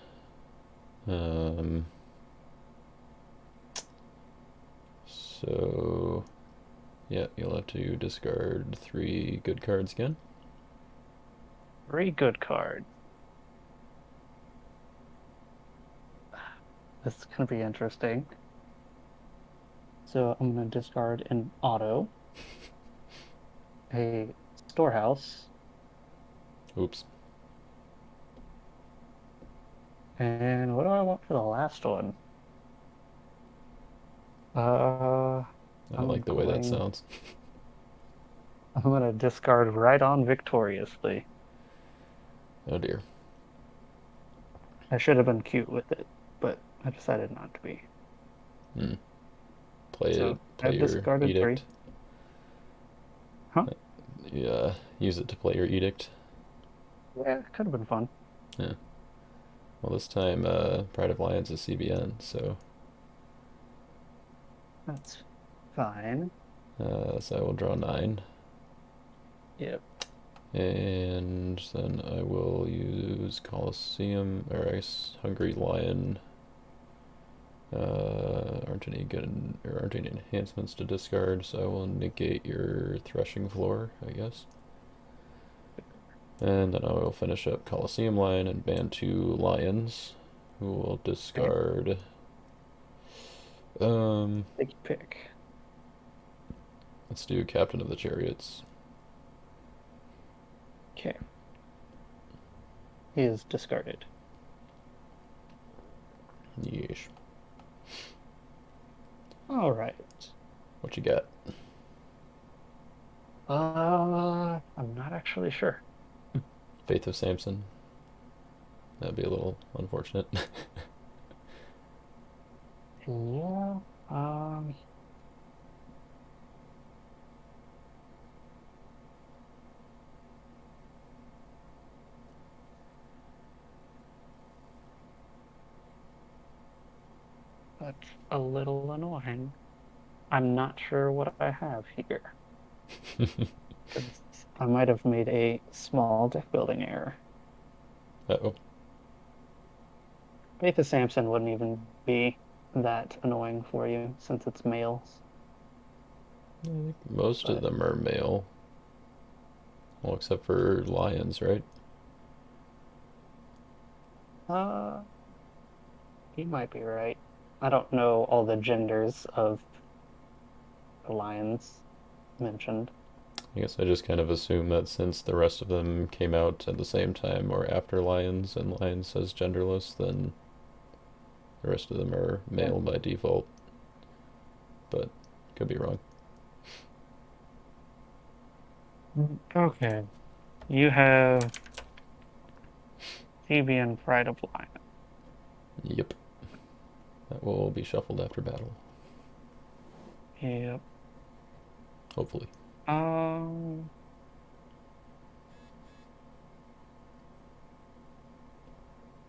So, yeah, you'll have to discard 3 good cards again. Very good card. This is gonna be interesting. So I'm gonna discard an auto, a storehouse, Oops. and what do I want for the last one? Uh, I like the way that going. sounds. I'm gonna discard right on victoriously. Oh dear. I should have been cute with it, but I decided not to be. Hmm. Play it. So Play I've your discarded 3. edict. Huh? Yeah. Use it to play your edict. Yeah, could have been fun. Yeah. Well, this time, Pride of Lions is CBN, so That's fine. so I will draw 9, Yep. and then I will use Colosseum, or Hungry Lion. Aren't any good, or aren't any enhancements to discard, so I will negate your Threshing Floor, I guess. And then I will finish up Coliseum Lion and ban 2 Lions, who will Okay. discard. Um, Take your pick. let's do Captain of the Chariots. Okay. He is discarded. Yeesh. All right. What you got? I'm not actually sure. Faith of Samson. That'd be a little unfortunate. Yeah. Um. That's a little annoying. I'm not sure what I have here. 'Cause I might have made a small deck building error. Uh-oh. Faith of Samson wouldn't even be that annoying for you since it's males. I think most of But them are male. Well, except for lions, right? Uh, you might be right. I don't know all the genders of the lions mentioned. I guess I just kind of assume that since the rest of them came out at the same time or after lions and lions says genderless, then the rest of them are Yeah. male by default. But could be wrong. Okay. You have Deviant Pride of Lion. Yep. That will be shuffled after battle. Yep. Hopefully. Um,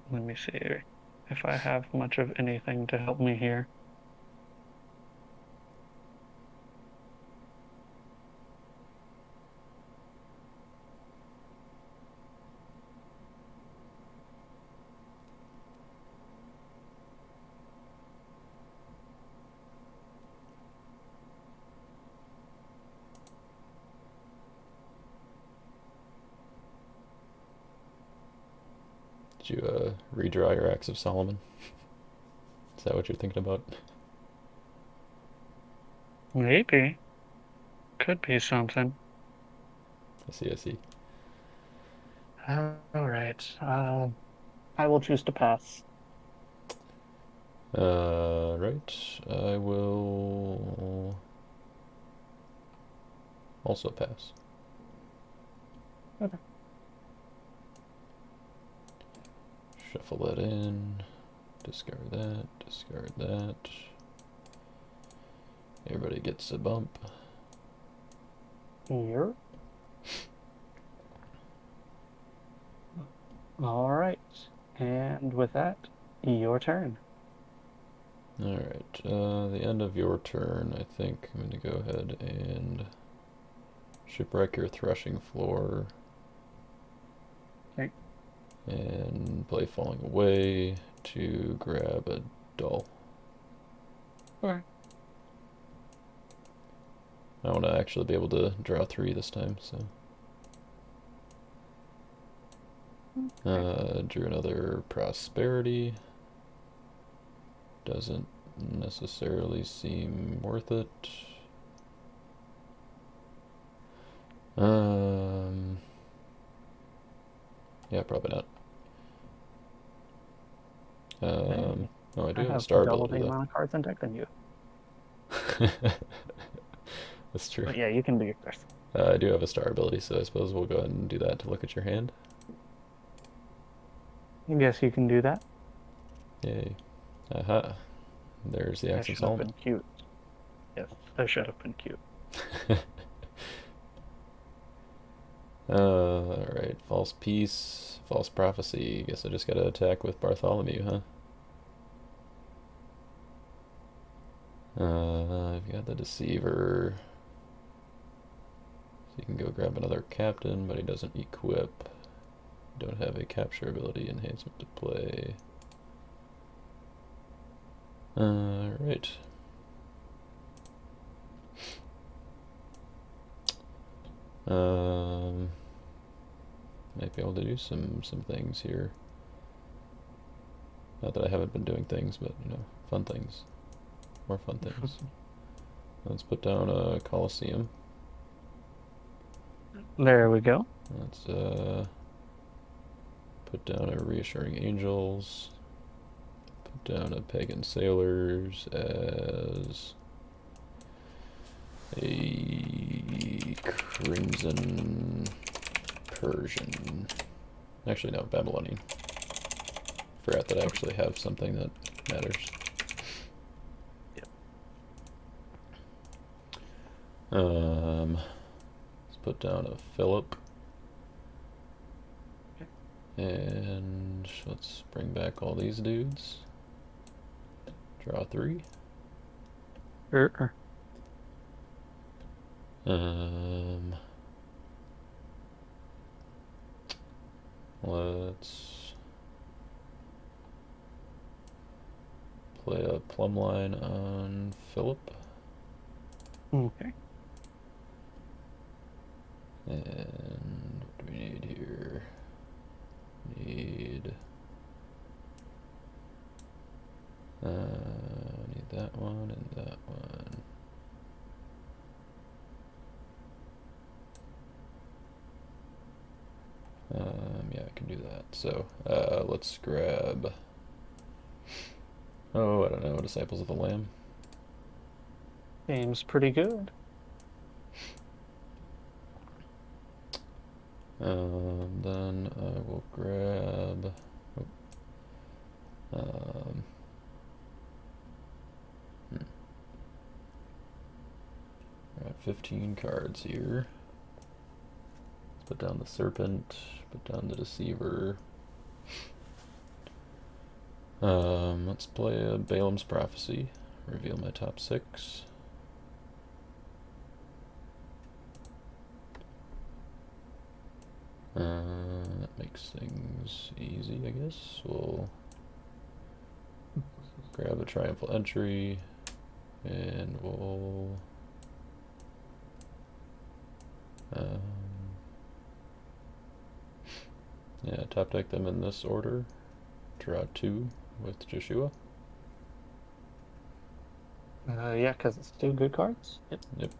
Let me see if I have much of anything to help me here. Did you redraw your Acts of Solomon? Is that what you're thinking about? Maybe. Could be something. I see, I see. All right. I will choose to pass. Right. I will also pass. Okay. Shuffle that in. Discard that. Discard that. Everybody gets a bump. Here. All right. And with that, your turn. Alright, the end of your turn, I think I'm going to go ahead and shipwreck your threshing floor Okay. and play Falling Away to grab a doll. Okay. I want to actually be able to draw 3 this time, so. Drew another Prosperity. Doesn't necessarily seem worth it. Yeah, probably not. Hey, Oh, I I do have a have star double ability the though. amount of cards in deck than you. That's true. But yeah, you can do yours. I do have a star ability, so I suppose we'll go ahead and do that to look at your hand. I guess you can do that. Yay. Aha. There's the That Axe of should have Solomon. been cute. Yes, that should have been cute. Alright. False Peace. False Prophecy. Guess I just gotta attack with Bartholomew, huh? I've got the Deceiver. So you can go grab another captain, but he doesn't equip. Don't have a capture ability enhancement to play. Right. Might be able to do some things here. Not that I haven't been doing things, but you know, fun things. More fun things. Let's put down a Colosseum. There we go. Let's put down a Reassuring Angels. Put down a Pagan Sailors as a Crimson Persian. Actually, no, Babylonian. Forgot that I actually have something that matters. Yep. Let's put down a Philip. Okay. And let's bring back all these dudes. Draw 3. Sure. Let's play a plumb line on Philip. Okay. And So let's grab. Oh, I don't know. Disciples of the Lamb. Seems pretty good. Then I will grab. Um, Got 15 cards here. Let's put down the Serpent, put down the Deceiver. Let's play a Balaam's Prophecy. Reveal my top 6. That makes things easy, I guess. We'll grab a Triumphal Entry, and we'll yeah, top deck them in this order. Draw 2 with Joshua. Yeah, because it's 2 good cards. Yep. Yep.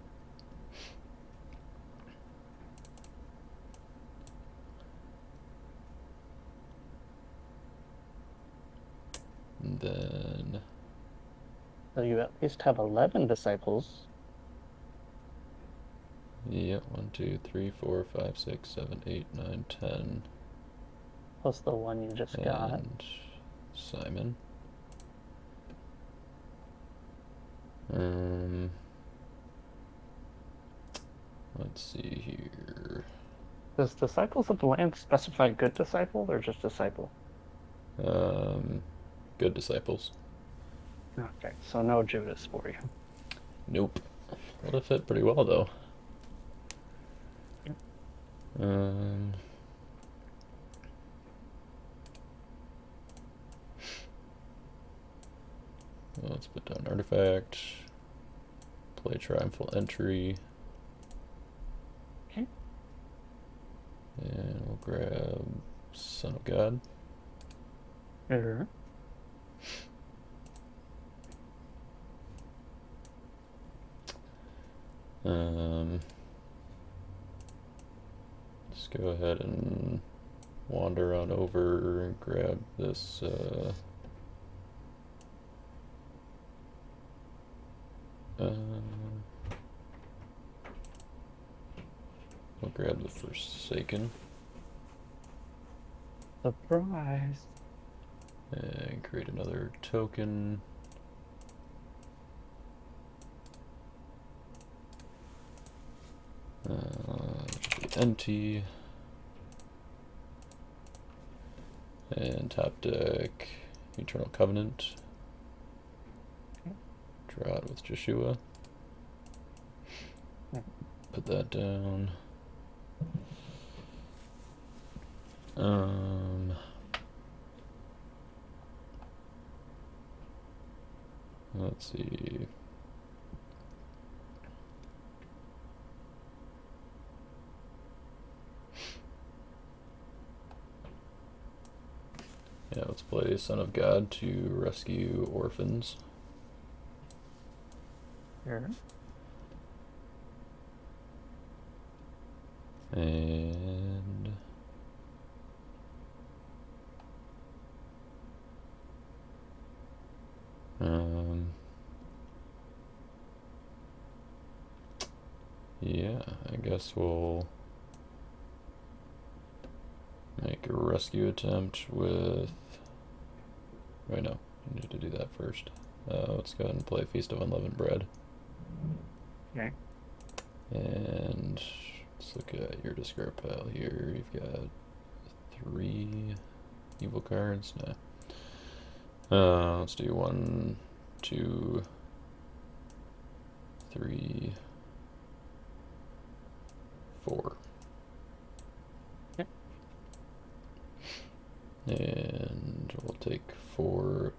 And then So you at least have 11 disciples. yeah, 1, 2, 3, 4, 5, 6, 7, 8, 9, 10. Plus the one you just got. And Simon. Let's see here. Does Disciples of the Lamb specify good disciple or just disciple? Good disciples. Okay, so no Judas for you. Nope. Would have fit pretty well though. Let's put down Artifact. Play Triumphal Entry. Okay. And we'll grab Son of God. Sure. Just go ahead and wander on over and grab this we'll grab the Forsaken. Surprise. And create another token. NT. And top deck Eternal Covenant. Okay. Draw it with Joshua. Yeah. Put that down. Let's see. Yeah, let's play Son of God to rescue orphans. Sure. And yeah, I guess we'll make a rescue attempt with. Wait, no, I need to do that first. Let's go ahead and play Feast of Unleavened Bread. Okay. And let's look at your discard pile here. You've got 3 evil cards. No. Let's do 1, 2, 3, 4. Okay. And we'll take 4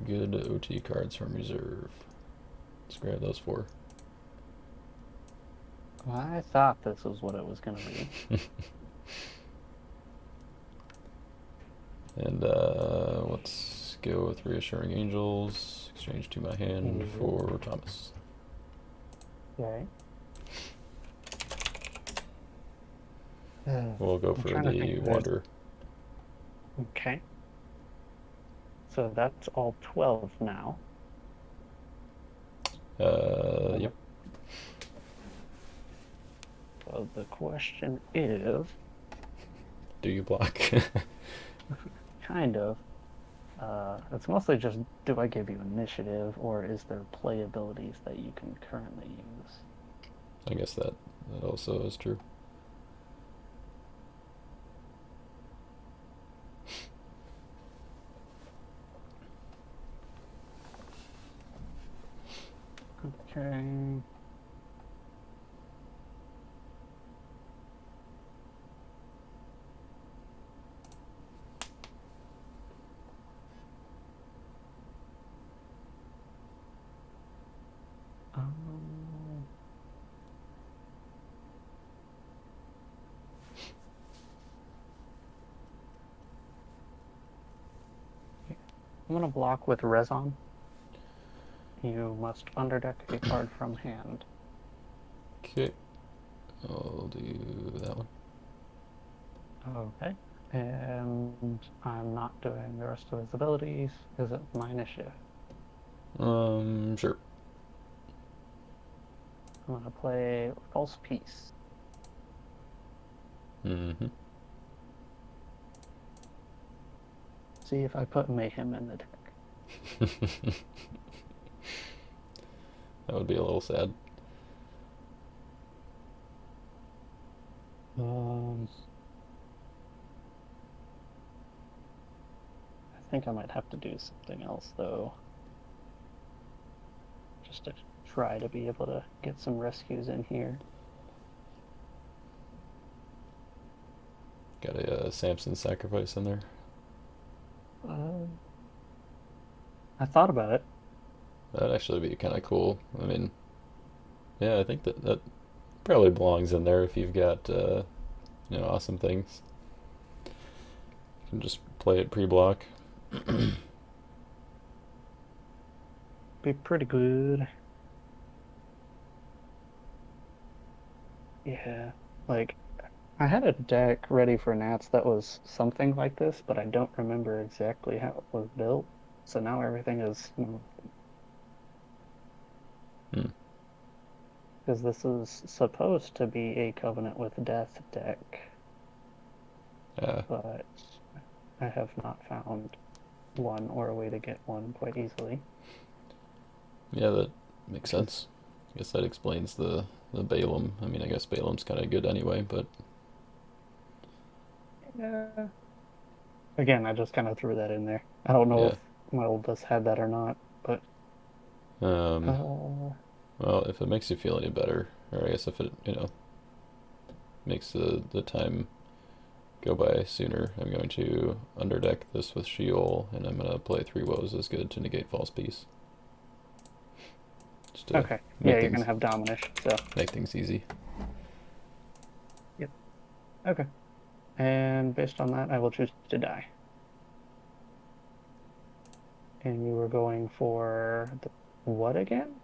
good OT cards from reserve. Let's grab those 4. Well, I thought this was what it was going to be. And let's go with Reassuring Angels. Exchange to my hand for Thomas. Okay. We'll go for the Wanderer. Okay. So that's all 12 now. Yep. So the question is, Do you block? kind of, it's mostly just, do I give you initiative, or is there play abilities that you can currently use? I guess that also is true. Okay. Um, I'm gonna block with Rezon. You must underdeck a card from hand. Okay. I'll do that one. Okay. And I'm not doing the rest of his abilities. Is it my initiative? Sure. I'm gonna play False Peace. Mm-hmm. See if I put Mayhem in the deck. That would be a little sad. Um, I think I might have to do something else though, just to try to be able to get some rescues in here. Got a Samson sacrifice in there. Uh, I thought about it. That'd actually be kind of cool. I mean, yeah, I think that probably belongs in there if you've got awesome things. You can just play it pre-block. Be pretty good. Yeah, like I had a deck ready for Nats that was something like this, but I don't remember exactly how it was built. So now everything is, Hmm. because this is supposed to be a Covenant with Death deck, Uh, but I have not found one or a way to get one quite easily, yeah, that makes which is, sense. I guess that explains the Balaam. I mean, I guess Balaam's kind of good anyway, but yeah. Again, I just kind of threw that in there. I don't know yeah. if my oldest had that or not, but Um, uh, well, if it makes you feel any better, or I guess if it makes the time go by sooner, I'm going to underdeck this with Sheol, and I'm going to play 3 woes as good to negate false peace. Just to okay. Yeah, make you're gonna things have Dominish, so easy. yep. Okay. And based on that, I will choose to die. And you were going for the what again?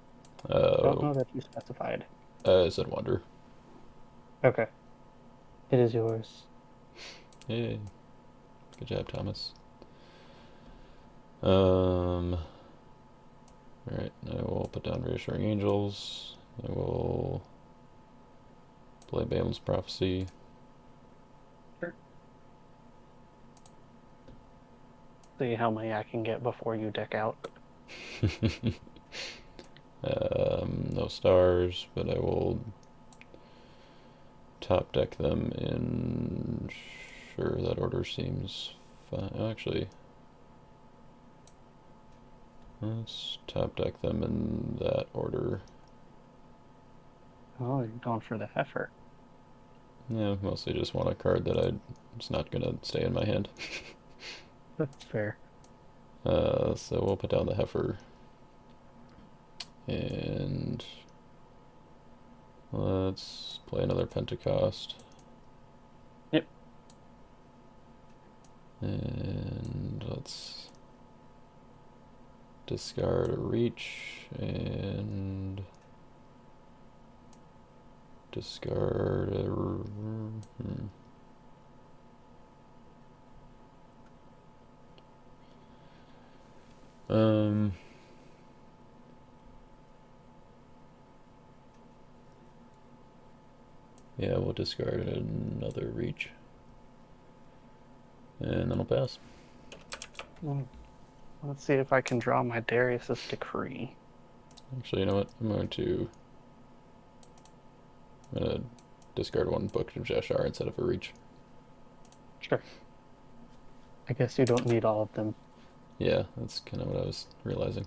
Don't Uh, know that you specified. I said wonder. Okay. It is yours. Yay. Good job, Thomas. Alright, I will put down Reassuring Angels. I will play Balaam's Prophecy. Sure. See how many I can get before you deck out. No stars, but I will top deck them in. Sure, that order seems fine. Actually, let's top deck them in that order. Oh, you're going for the heifer. Yeah, mostly just want a card that it's not gonna stay in my hand. That's fair. So we'll put down the heifer, and let's play another Pentecost. Yep. And let's discard a reach and discard a. Um, yeah, we'll discard another reach. And then I'll pass. Mm, Let's see if I can draw my Darius's Decree. Actually, you know what? I'm gonna discard one Book of Jashar instead of a reach. Sure. I guess you don't need all of them. Yeah, that's kind of what I was realizing.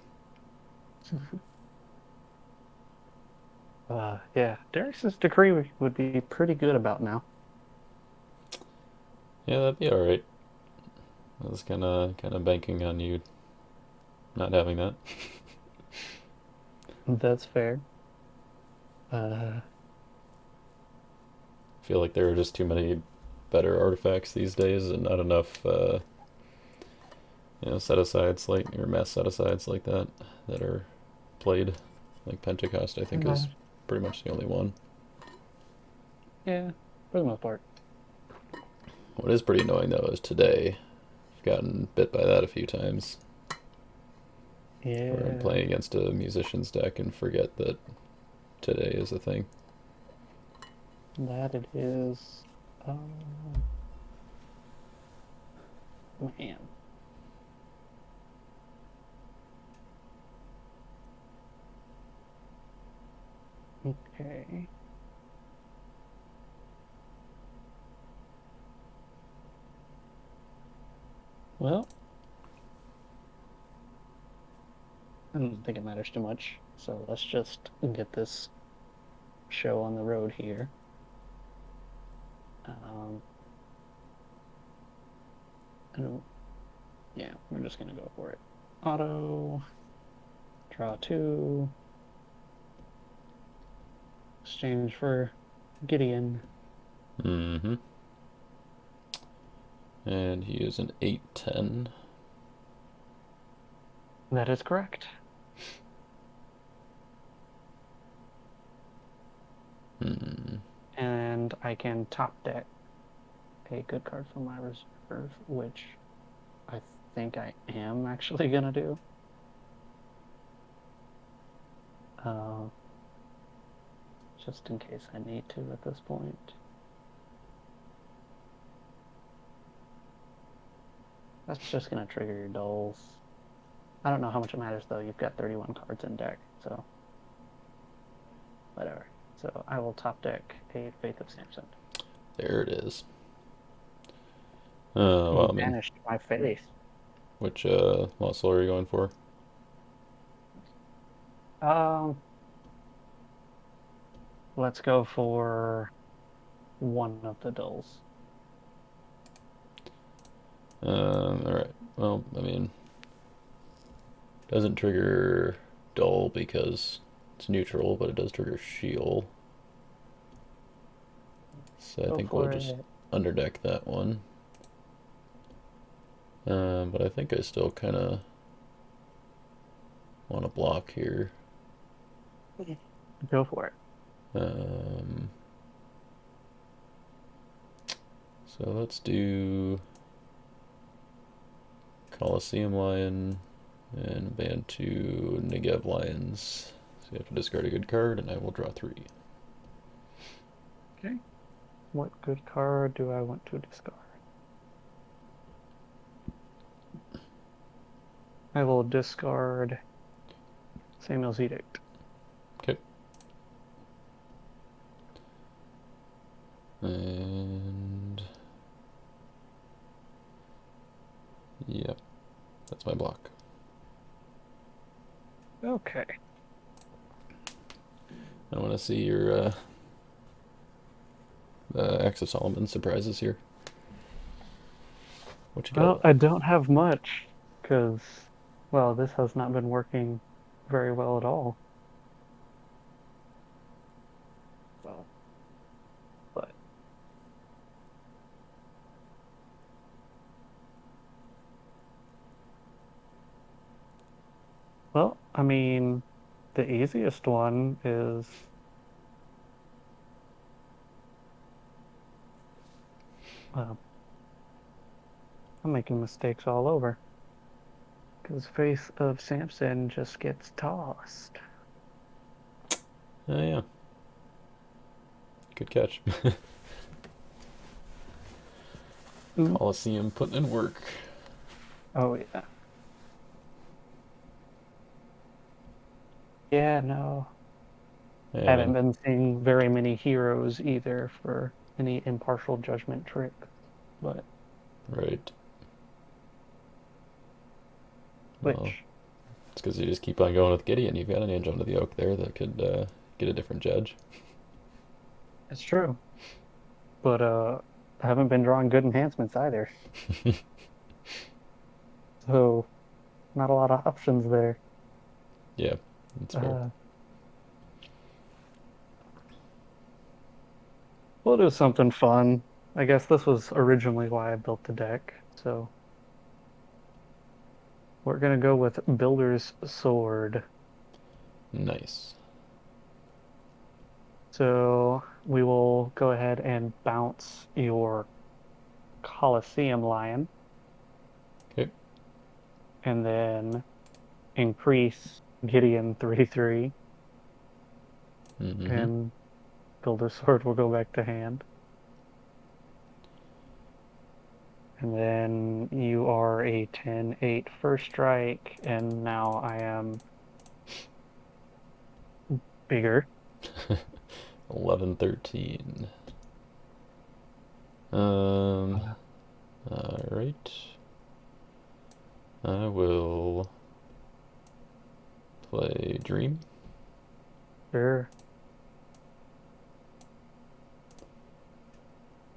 Yeah, Darius's Decree would be pretty good about now. Yeah, that'd be all right. I was kind of banking on you not having that. That's fair. Uh, I feel like there are just too many better artifacts these days, and not enough, set asides like or mass set asides like that are played. Like Pentecost, I think uh, is pretty much the only one. yeah, for the most part. What is pretty annoying though is today. I've gotten bit by that a few times, where I'm Yeah, playing against a musician's deck and forget that today is a thing. that it is. Man. Okay. Well, I don't think it matters too much. So let's just get this show on the road here. Um, and yeah, we're just gonna go for it. Auto, draw two, exchange for Gideon. Mm-hmm. And he is an 8/10. That is correct. Hmm. And I can top deck a good card from my reserve, which I think I am actually gonna do. Uh, just in case I need to at this point. That's just gonna trigger your dulls. I don't know how much it matters though. You've got 31 cards in deck, so whatever. So I will top deck a Faith of Samson. There it is. He Well, I mean, banished my face. which muscle are you going for? Um, let's go for one of the dulls. All right. Well, I mean, doesn't trigger dull because it's neutral, but it does trigger shield. So I Go think we'll for just it. underdeck that one. But I think I still kind of want to block here. Go for it. Um, so let's do Colosseum Lion and ban two Negev Lions. So you have to discard a good card, and I will draw three. Okay. What good card do I want to discard? I will discard Samuel's Edict. Okay. And yep, that's my block. Okay. I want to see your Axe of Solomon surprises here. What you got? Well, I don't have much because, well, this has not been working very well at all. Well, but well, I mean, the easiest one is uh, I'm making mistakes all over. Because Face of Samson just gets tossed. Oh, yeah. Good catch. Ooh. Coliseum putting in work. Oh, yeah. Yeah, no. Yeah, Haven't man. been seeing very many heroes either for any impartial judgment tricks. But Right. Well, which it's because you just keep on going with Gideon. You've got an angel under the oak there that could get a different judge. is true. But I haven't been drawing good enhancements either. So not a lot of options there. Yeah, that's fair. Uh, we'll do something fun. I guess this was originally why I built the deck. So we're gonna go with Builder's Sword. Nice. So we will go ahead and bounce your Colosseum Lion Okay. and then increase Gideon 3/3 Mm-hmm. and Builder's Sword will go back to hand. And then you are a 10/8 first strike, and now I am bigger. 11-13. Um. Uh, All right. I will play Dream. sure.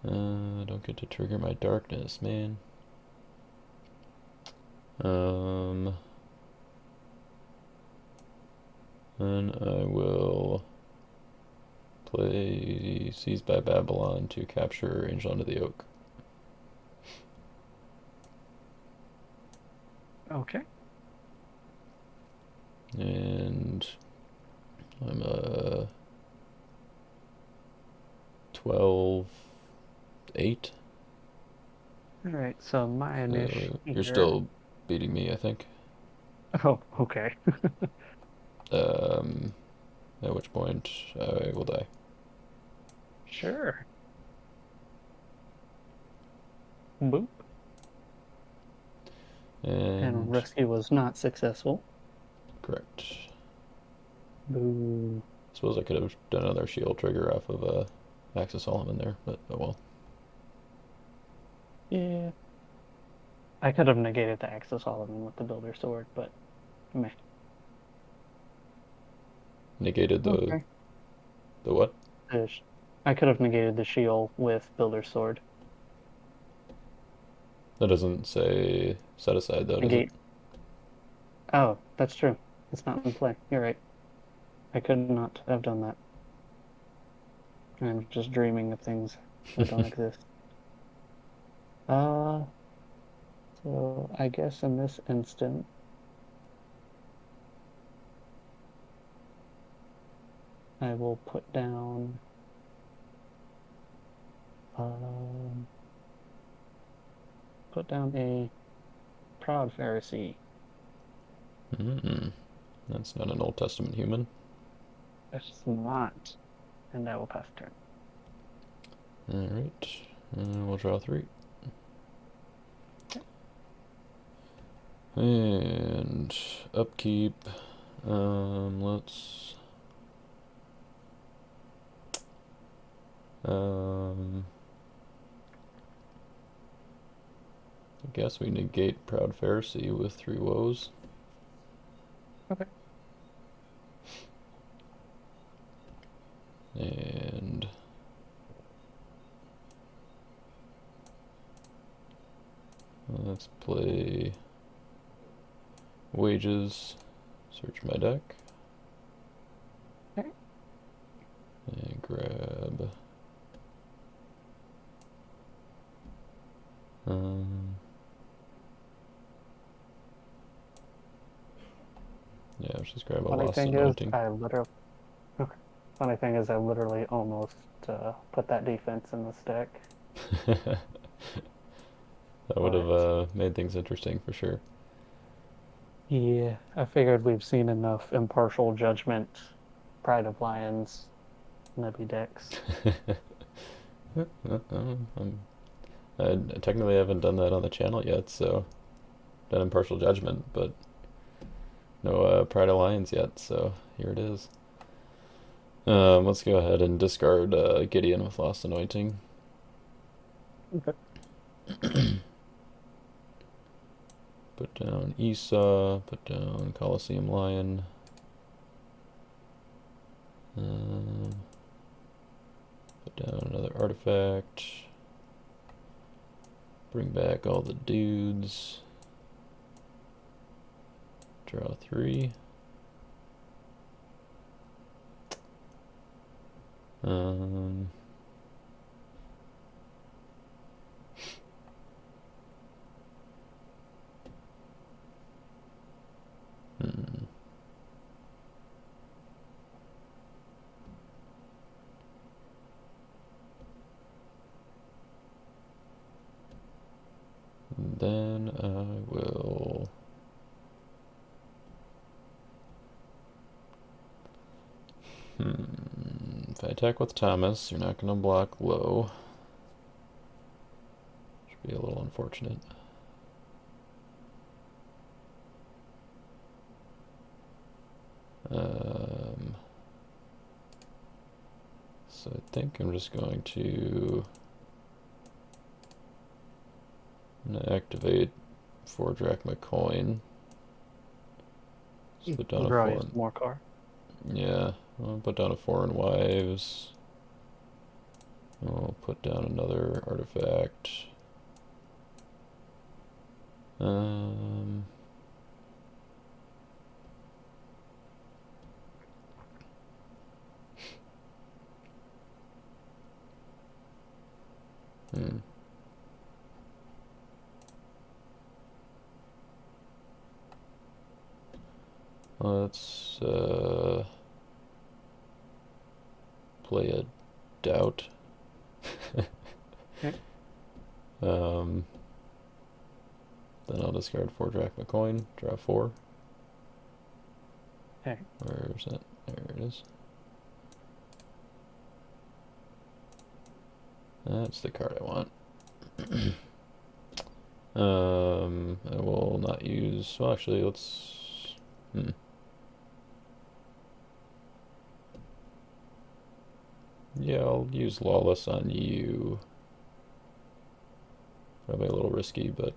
I don't get to trigger my darkness, man. Um. And I will play Seized by Babylon to capture Angel Under the Oak. Okay. And I'm a 12-8. All right. So my initial You're here. still beating me, I think. Oh, okay. Um, at which point I will die. Sure. Boop. And And rescue was not successful. correct. Boo. Suppose I could have done another shield trigger off of Axis Solomon there, but oh well. Yeah. I could have negated the Axis Solomon with the Builder Sword, but meh. Negated Okay. the what? I could have negated the shield with Builder Sword. That doesn't say set aside though, does it? Negate. Oh, that's true. It's not in play. You're right. I could not have done that. I'm just dreaming of things that don't exist. Uh, so I guess in this instant, I will um, put down a proud Pharisee. Mm-mm. That's not an Old Testament human. That's not, and I will pass turn. All right. We'll draw 3. Okay. And upkeep. Let's. Um, I guess we negate Proud Pharisee with 3 woes. Okay. And let's play Wages. Search my deck. Okay. And grab. Um, yeah, let's just grab a Funny Lost thing is, Anointing. I literally. Okay. Funny thing is, I literally almost put that defense in the stack. That would have But made things interesting for sure. Yeah, I figured we've seen enough impartial judgment, Pride of Lions, Nebby decks. I technically haven't done that on the channel yet, so done impartial judgment, but no Pride Alliance yet. So here it is. Let's go ahead and discard Gideon with Lost Anointing. Okay. Put down Esau. Put down Colosseum Lion. Put down another artifact. Bring back all the dudes. Draw 3. Um, hmm. Then I will if I attack with Thomas, you're not going to block low. Should be a little unfortunate. So I think I'm just going to activate 4 drachma coin. Just put down a Draw 4. you some more cards. Yeah, I'll put down a Foreign Wives. I'll put down another artifact. Um, hmm. Let's play a doubt. Okay. Then I'll discard 4 drachma coin, draw 4. Okay. Where's that? There it is. That's the card I want. I will not use. Well, actually, let's. Yeah, I'll use Lawless on you. Probably a little risky, but.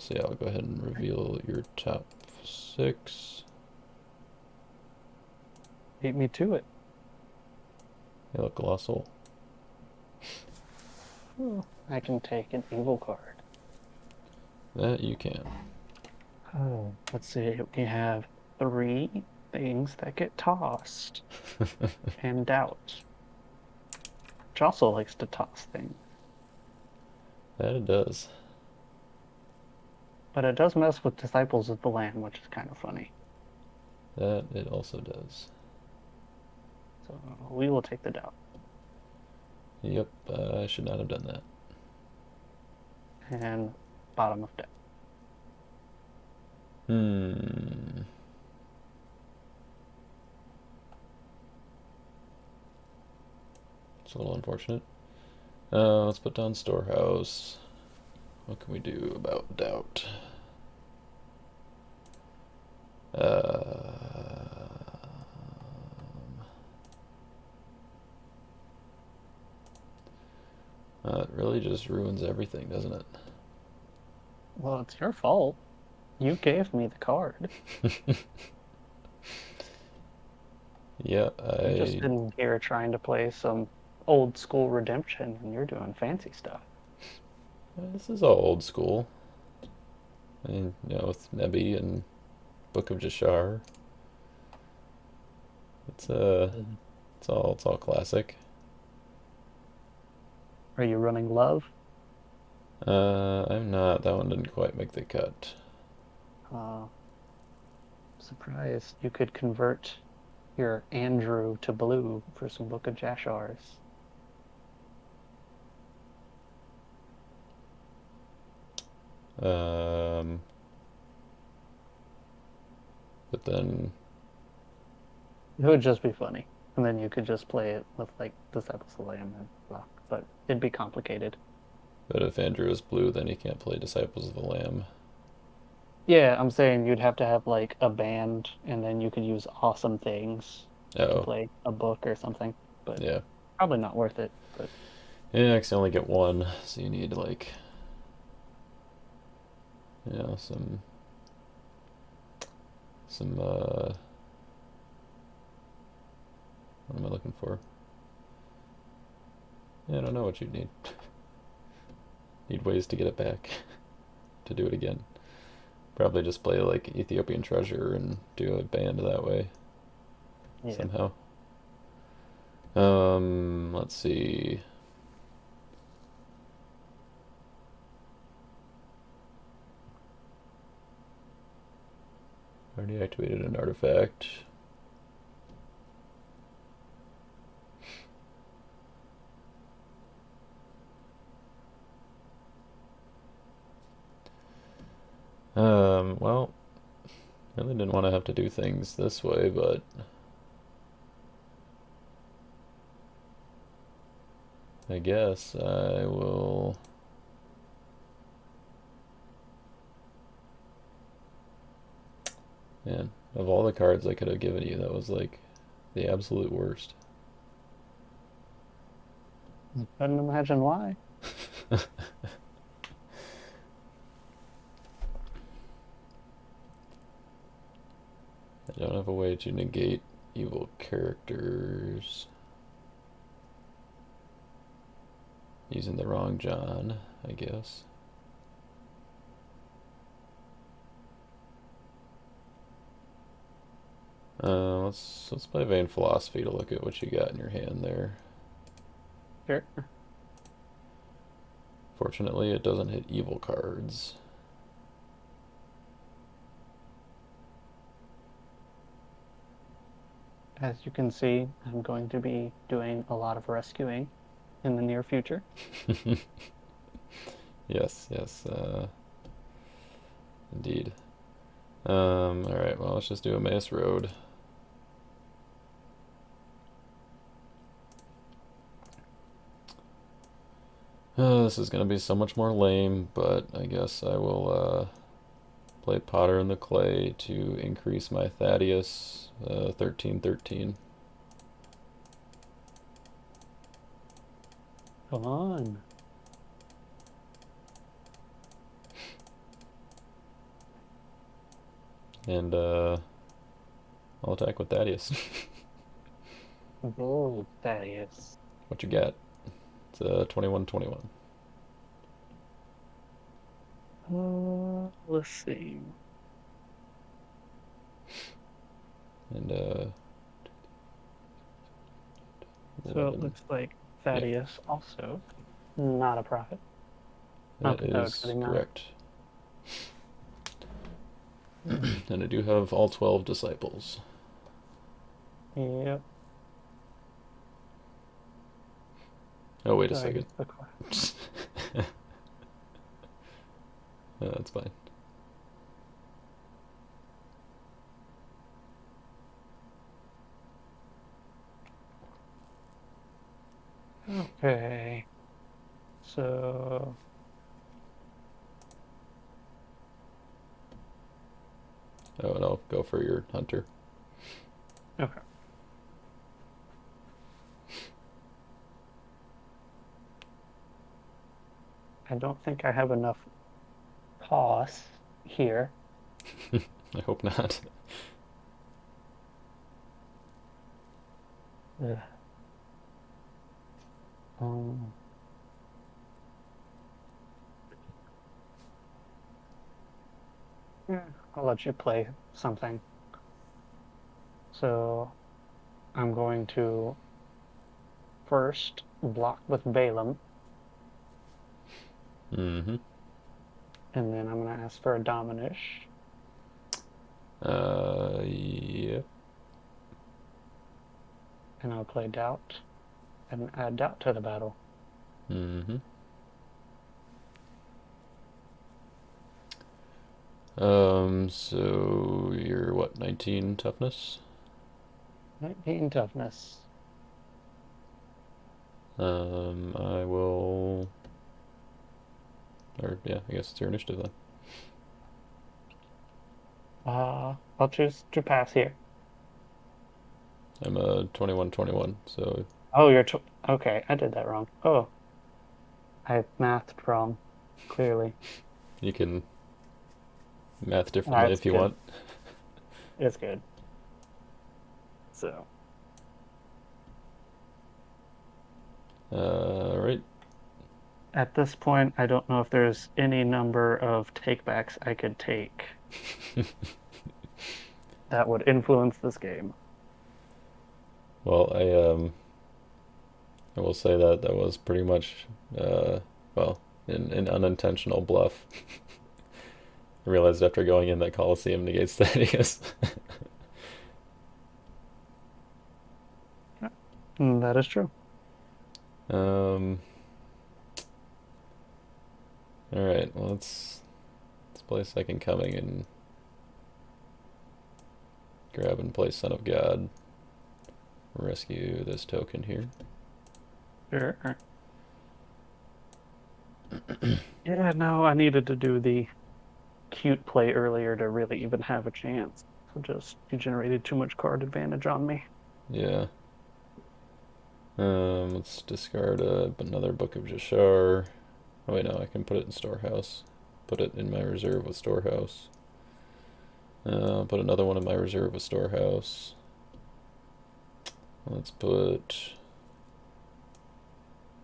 So yeah, I'll go ahead and reveal your top 6. Beat me to it. Hey, look, Colossal. I can take an evil card. That you can. Oh, let's see. We have 3 things that get tossed. And doubt. Which also likes to toss things. That it does. But it does mess with Disciples of the Land, which is kind of funny. That it also does. So we will take the doubt. Yep, I should not have done that. And bottom of deck. It's a little unfortunate. Let's put down Storehouse. What can we do about doubt? It really just ruins everything, doesn't it? Well, it's your fault. You gave me the card. Yeah, I'm just in here trying to play some old school Redemption, and you're doing fancy stuff. This is all old school. I mean, with Nebi and Book of Jashar. It's it's all classic. Are you running Love? I'm not. That one didn't quite make the cut. Surprised you could convert your Andrew to blue for some Book of Jashars. Um, but then, It would just be funny. And then you could just play it with like Disciples of the Lamb and block. But it'd be complicated. but if Andrew is blue, then he can't play Disciples of the Lamb. Yeah, I'm saying you'd have to have like a band and then you could use awesome things to Oh, play a book or something. But yeah. probably not worth it. But Yeah, I can only get one, so you need like, some what am I looking for? Yeah, I don't know what you'd need. Need ways to get it back, to do it again. Probably just play like Ethiopian Treasure and do a band that way yeah. somehow. Let's see. Already activated an artifact. Well, I really didn't want to have to do things this way, but I guess I will. Man, of all the cards I could have given you, that was like the absolute worst. Couldn't imagine why. I don't have a way to negate evil characters. Using the wrong John, I guess. Let's play Vain Philosophy to look at what you got in your hand there. Sure. Fortunately, it doesn't hit evil cards. As you can see, I'm going to be doing a lot of rescuing in the near future. Yes, yes, indeed. Alright, well, let's just do Emmaus Road. This is going to be so much more lame, but I guess I will play Potter in the Clay to increase my Thaddeus 13-13. Come on. And I'll attack with Thaddeus. Oh, Thaddeus. What you got? It's 21-21. Let's see. And So it 11. looks like Yeah, Thaddeus also not a prophet. that Okay, is good enough. correct. And I do have all 12 disciples. Yep. Oh, wait a So I second. guess the question. That's fine. Okay. So Oh, and I'll go for your hunter. okay. I don't think I have enough pause here. I hope not. Ugh. Um, yeah, I'll let you play something. So I'm going to first block with Balaam, Mm-hmm. and then I'm going to ask for a Dominish, Yep. and I'll play Doubt and add Doubt to the battle. Mm-hmm. So you're what, 19 toughness? 19 toughness. I will. Or, yeah, I guess it's your initiative then. I'll choose to pass here. I'm a 21-21, so Oh, okay. I did that wrong. Oh, I mathed wrong. Clearly, you can math differently that's if you good. want. It's good. So, Right. at this point, I don't know if there's any number of takebacks I could take that would influence this game. Well, I will say that that was pretty much, uh, well, an unintentional bluff. I realized after going in that Coliseum negates that, I guess. That is true. um, all right, well, let's play Second Coming and grab and play Son of God. Rescue this token here. Sure. Yeah, no, I needed to do the cute play earlier to really even have a chance. So just you generated too much card advantage on me. Yeah. Let's discard another Book of Jashar. Oh wait, no, I can put it in Storehouse. Put it in my reserve with Storehouse. Put another one in my reserve with Storehouse. Let's put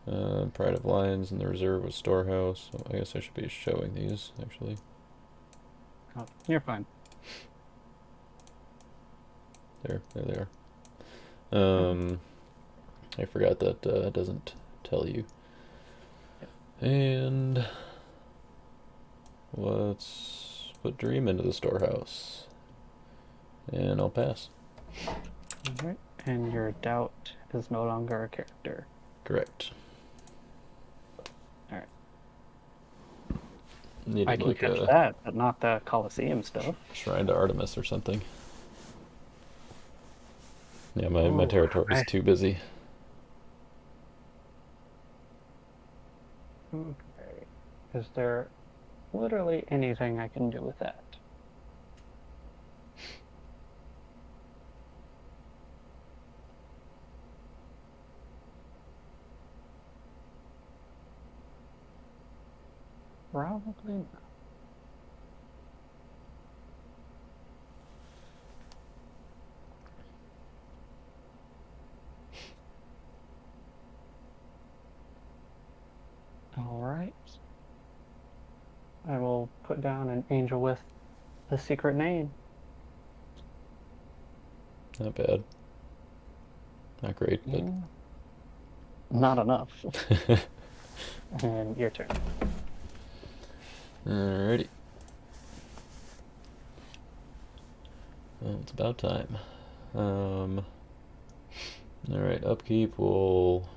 Pride of Lions in the reserve with Storehouse. So I guess I should be showing these, actually. Oh, you're fine. There they are. I forgot that it doesn't tell you. And let's put Dream into the Storehouse. And I'll pass. All right. And your doubt is no longer a character. Correct. All right. I Needed can like catch a that, but not the Colosseum stuff. Shrine to Artemis or something. Yeah, my Oh, territory is too busy. okay. Is there literally anything I can do with that? Probably not. All right. I will put down an angel with the secret name. Not bad. Not great, but. Yeah. Not enough. And your turn. Alrighty. Well, it's about time. Alright, upkeep will.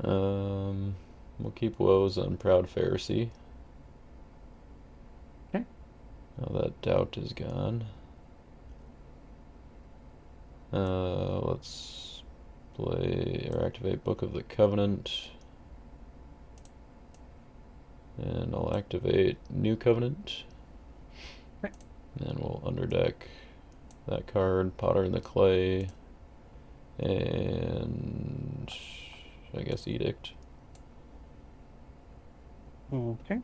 We'll keep woes on Proud Pharisee. Okay. Now that doubt is gone. Let's play or activate Book of the Covenant. And I'll activate New Covenant. Okay. And we'll underdeck that card, Potter in the Clay, and I guess Edict. Okay.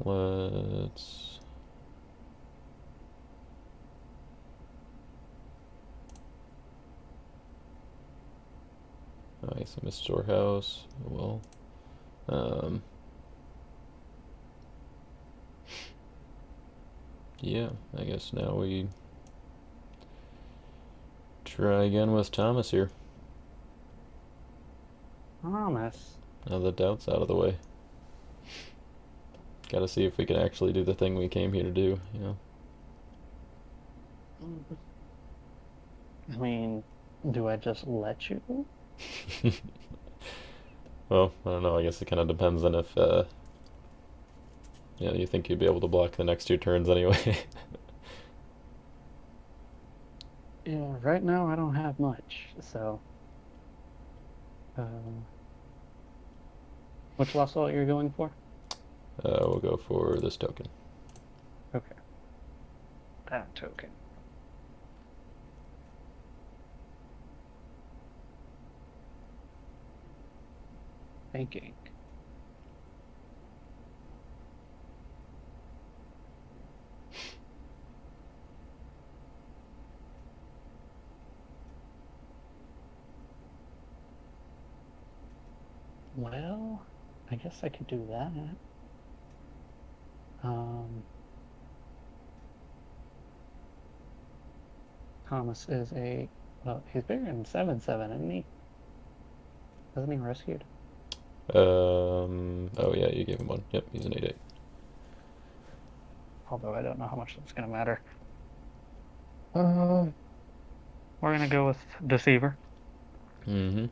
Let's. Oh, I guess I missed Storehouse. Oh well. Yeah, I guess now we try again with Thomas here. Thomas. Now the doubt's out of the way. Gotta see if we can actually do the thing we came here to do, I mean, do I just let you? Well, I don't know. I guess it kind of depends on if, you think you'd be able to block the next 2 turns anyway. Yeah, right now I don't have much, so. Uh, which last salt you're going for? We'll go for this token. Okay. That token. Thinking. Well, I guess I could do that. Thomas is well, he's bigger than 7/7, isn't he? Hasn't he rescued? Oh yeah, you gave him one. Yep, he's an 8/8. Although I don't know how much that's gonna matter. Uh, we're gonna go with Deceiver. Mm-hmm.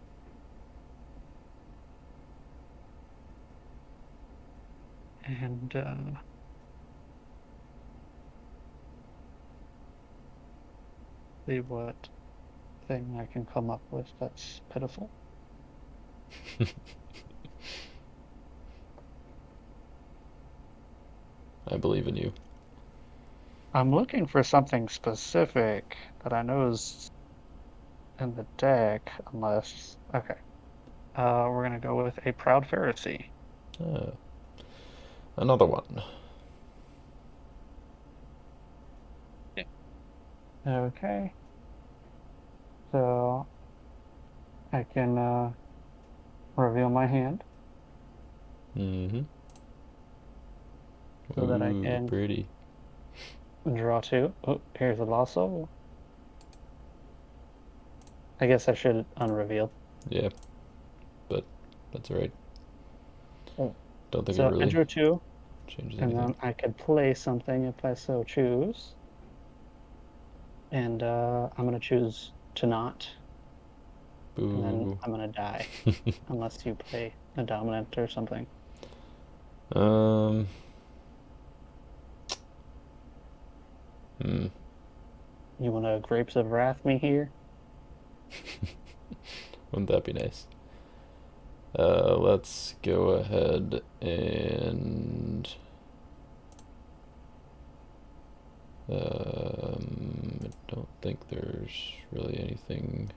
And see what thing I can come up with that's pitiful. I believe in you. I'm looking for something specific that I know is in the deck, unless okay. We're gonna go with a Proud Pharisee. Uh, Another one. Yeah. Okay. So I can reveal my hand Mm-hmm. so that I Ooh, can pretty. draw 2. Oh, here's a lost soul. I guess I should unreveal. Yeah, but that's alright. Oh. Don't think it So I really drew 2, changes and anything. then I could play something if I so choose. And I'm gonna choose to not, and then Boo. I'm gonna die unless you play a dominant or something. um. Hmm. You wanna Grapes of Wrath me here? Wouldn't that be nice? Let's go ahead and I don't think there's really anything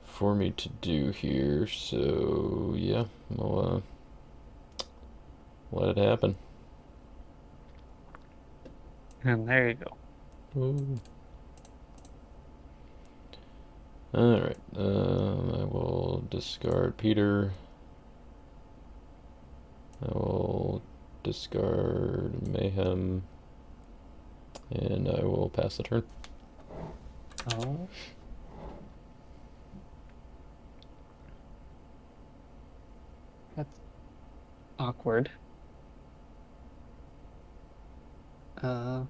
for me to do here, so yeah, I'll let it happen. And there you go. Ooh. Alright, I will discard Peter. I will discard Mayhem. And I will pass the turn. Oh. That's awkward. Uh,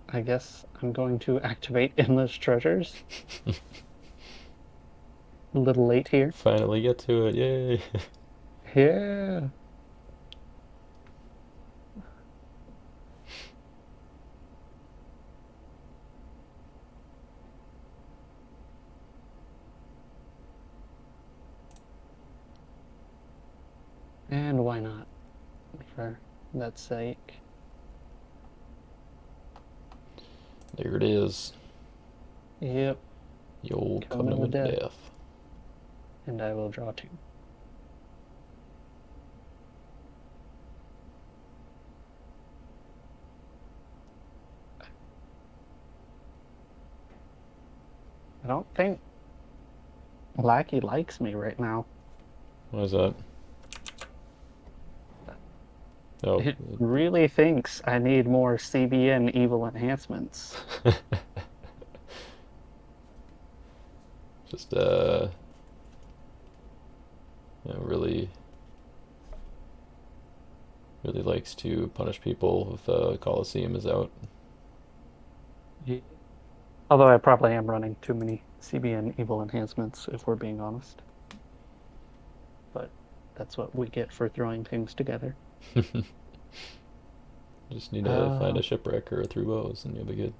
I guess I'm going to activate Endless Treasures. A little late here. Finally get to it, yay! Yeah. And why not? For that sake. There it is. Yep. The old Covenant of Covenant of Death. Death. And I will draw 2. I don't think Lackey likes me right now. What is that? Oh. It really thinks I need more CBN evil enhancements. Just, really really likes to punish people if Coliseum is out. Yeah. Although I probably am running too many CBN evil enhancements, if we're being honest. But that's what we get for throwing things together. Just need to find Uh, a shipwreck or 3 bows, and you'll be good.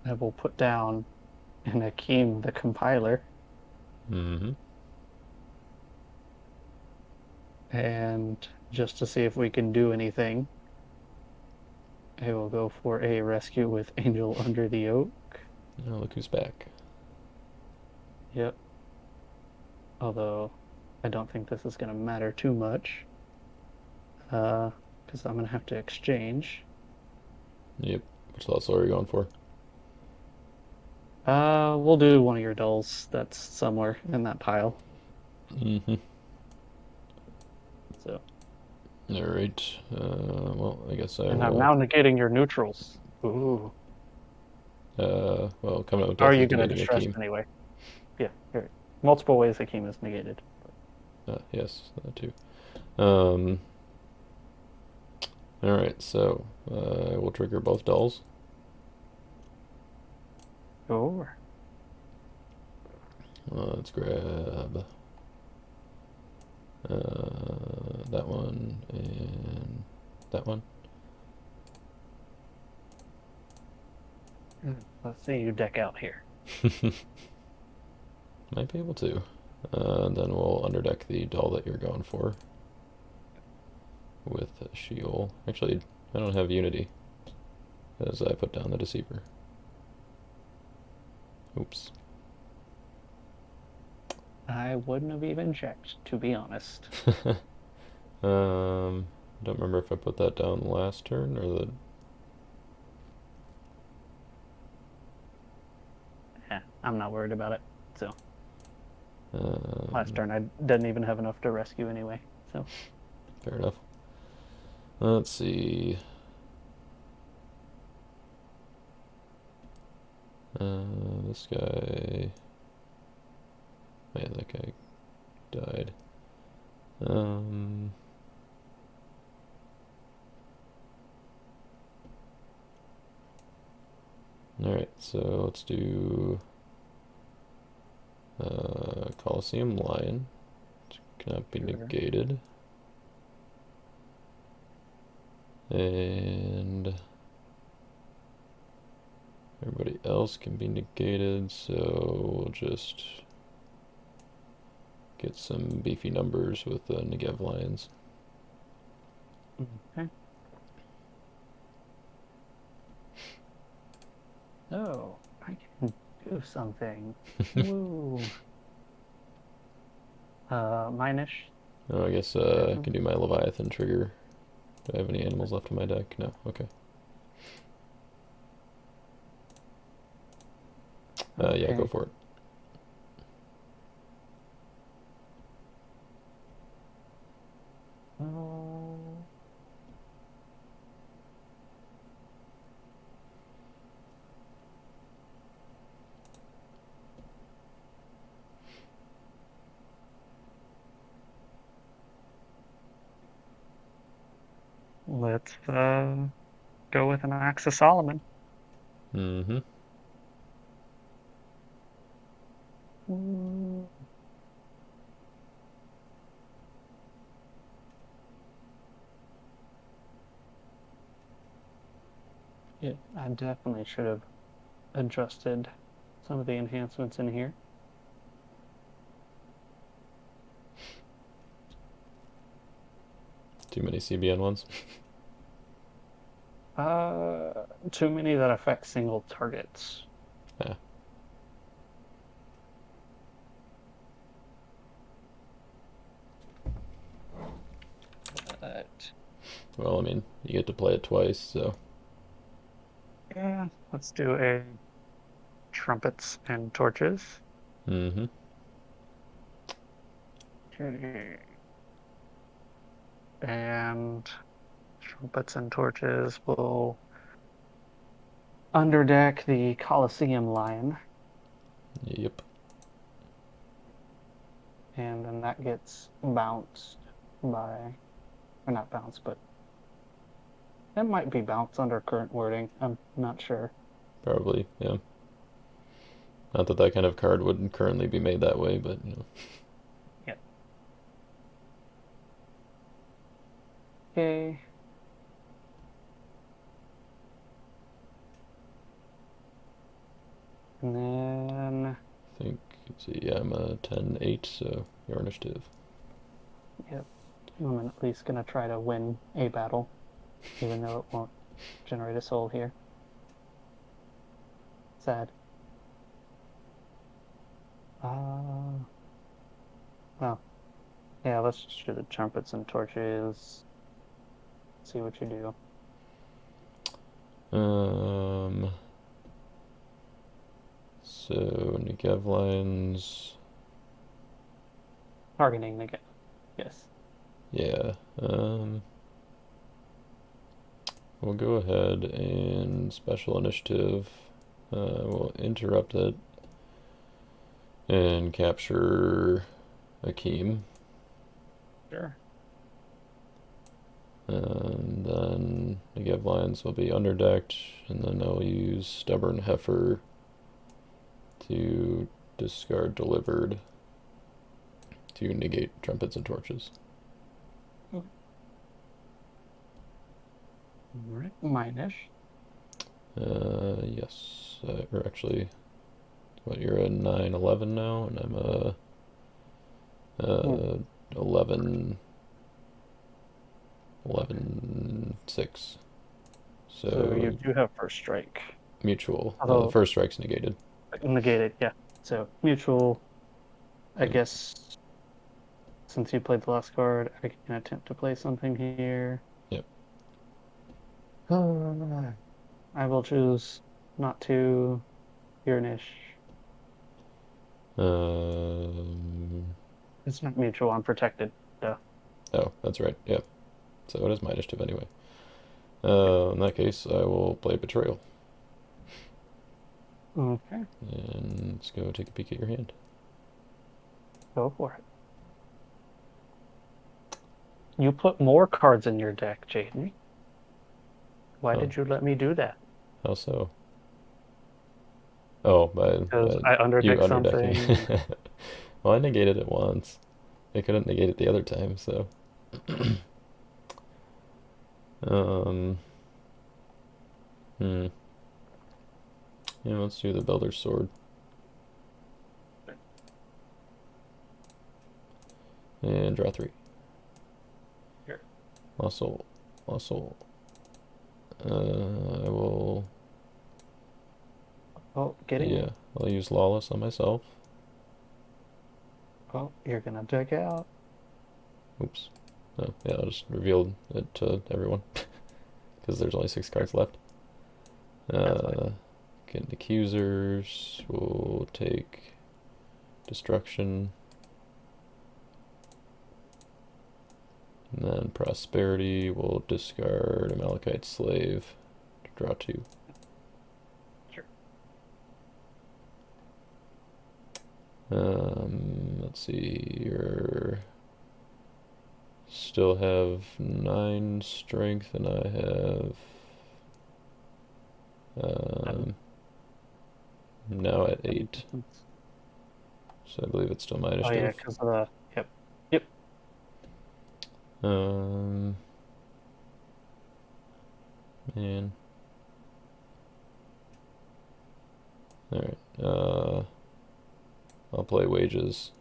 I will put down an Akeem the compiler, Mm-hmm. and just to see if we can do anything, I will go for a rescue with Angel under the oak. Oh, look who's back. Yep. Although I don't think this is going to matter too much, because I'm going to have to exchange. Yep. Which lot soul are you going for? We'll do one of your dulls that's somewhere in that pile. Mm-hmm. So, All right. Well, I guess I and I'm will. now negating your neutrals. Ooh. Well, coming out with How are death you is going to negating distress Akeem. anyway? Yeah, here. Multiple ways Akeem is negated. Yes, that too. Um. All right. So I will trigger both dolls. Sure. Let's grab that one and that one. Let's see you deck out here. Might be able to. Then we'll underdeck the doll that you're going for with Sheol. Actually, I don't have Unity as I put down the Deceiver. Oops. I wouldn't have even checked, to be honest. Don't remember if I put that down last turn or the. I'm not worried about it. So last Um, turn I didn't even have enough to rescue anyway. So Fair enough. Let's see. This guy. Yeah, that guy died. Um, Alright, so let's do Coliseum Lion. It cannot be sure. negated. And everybody else can be negated, so we'll just get some beefy numbers with the Negev Lions. Okay. Oh, I can do something. Woo. Minish. Oh, I guess I can do my Leviathan trigger. Do I have any animals left in my deck? No. Okay. Yeah, go Okay. for it. Oh. Let's go with an Axe of Solomon. Mm-hmm. Mm. Yeah, I definitely should have adjusted some of the enhancements in here. Too many CBN ones. Too many that affect single targets. Yeah. But Well, I mean, you get to play it twice, so. yeah, let's do a trumpets and torches. Mm-hmm. And trumpets and torches will underdeck the Colosseum Lion, Yep. and then that gets bounced. by, or not bounce, but it might be bounce under current wording. I'm not sure. Probably, yeah. Not that that kind of card would currently be made that way, but you know. Yeah. Okay. And then, I think, let's see, yeah, I'm a 10-8, so your initiative. yep, I'm at least going to try to win a battle, even though it won't generate a soul here. Sad. Well, yeah, let's just do the trumpets and torches. See what you do. So Negev lines. Targeting again. Yes. Yeah. We'll go ahead and special initiative. We'll interrupt it and capture Akeem. Sure. And then Negev lines will be underdecked, and then I'll use Stubborn Heifer to discard delivered to negate trumpets and torches. Okay. All right. Mine-ish. Yes. Or actually, what, you're a 9-11 now, and I'm a 11 6. So you So do have first strike. mutual. The Although first strike's negated. negated, yeah. So mutual, I Yep. guess, since you played the last card, I can attempt to play something here. Yep. I will choose not to Urnish. Um. It's not mutual, I'm protected. Duh. Oh, that's right. Yep. So it is my initiative anyway. Yep. In that case, I will play Betrayal. Okay, And let's go take a peek at your hand. go for it. You put more cards in your deck, Jaden. Why Oh, did you let me do that? how so? Oh, Because by I you underdeck something. underdecking. Well, I negated it once. I couldn't negate it the other time, so. um. Hmm. Yeah, let's do the Builder's Sword. And draw 3. Here. Muscle. Muscle. I will. Oh, getting Yeah, it. I'll use Lawless on myself. Oh, you're gonna deck out. Oops. Oh, yeah, I'll just reveal it to everyone. Because there's only 6 cards left. That's fine. Get Accusers. We'll take Destruction. And then Prosperity. We'll discard Amalekite Slave to draw 2. Sure. Let's see. You still have 9 strength, and I have now at 8. So I believe it's still my Oh yeah, initiative. because of the yep. Yep. Man. Alright. I'll play Wages.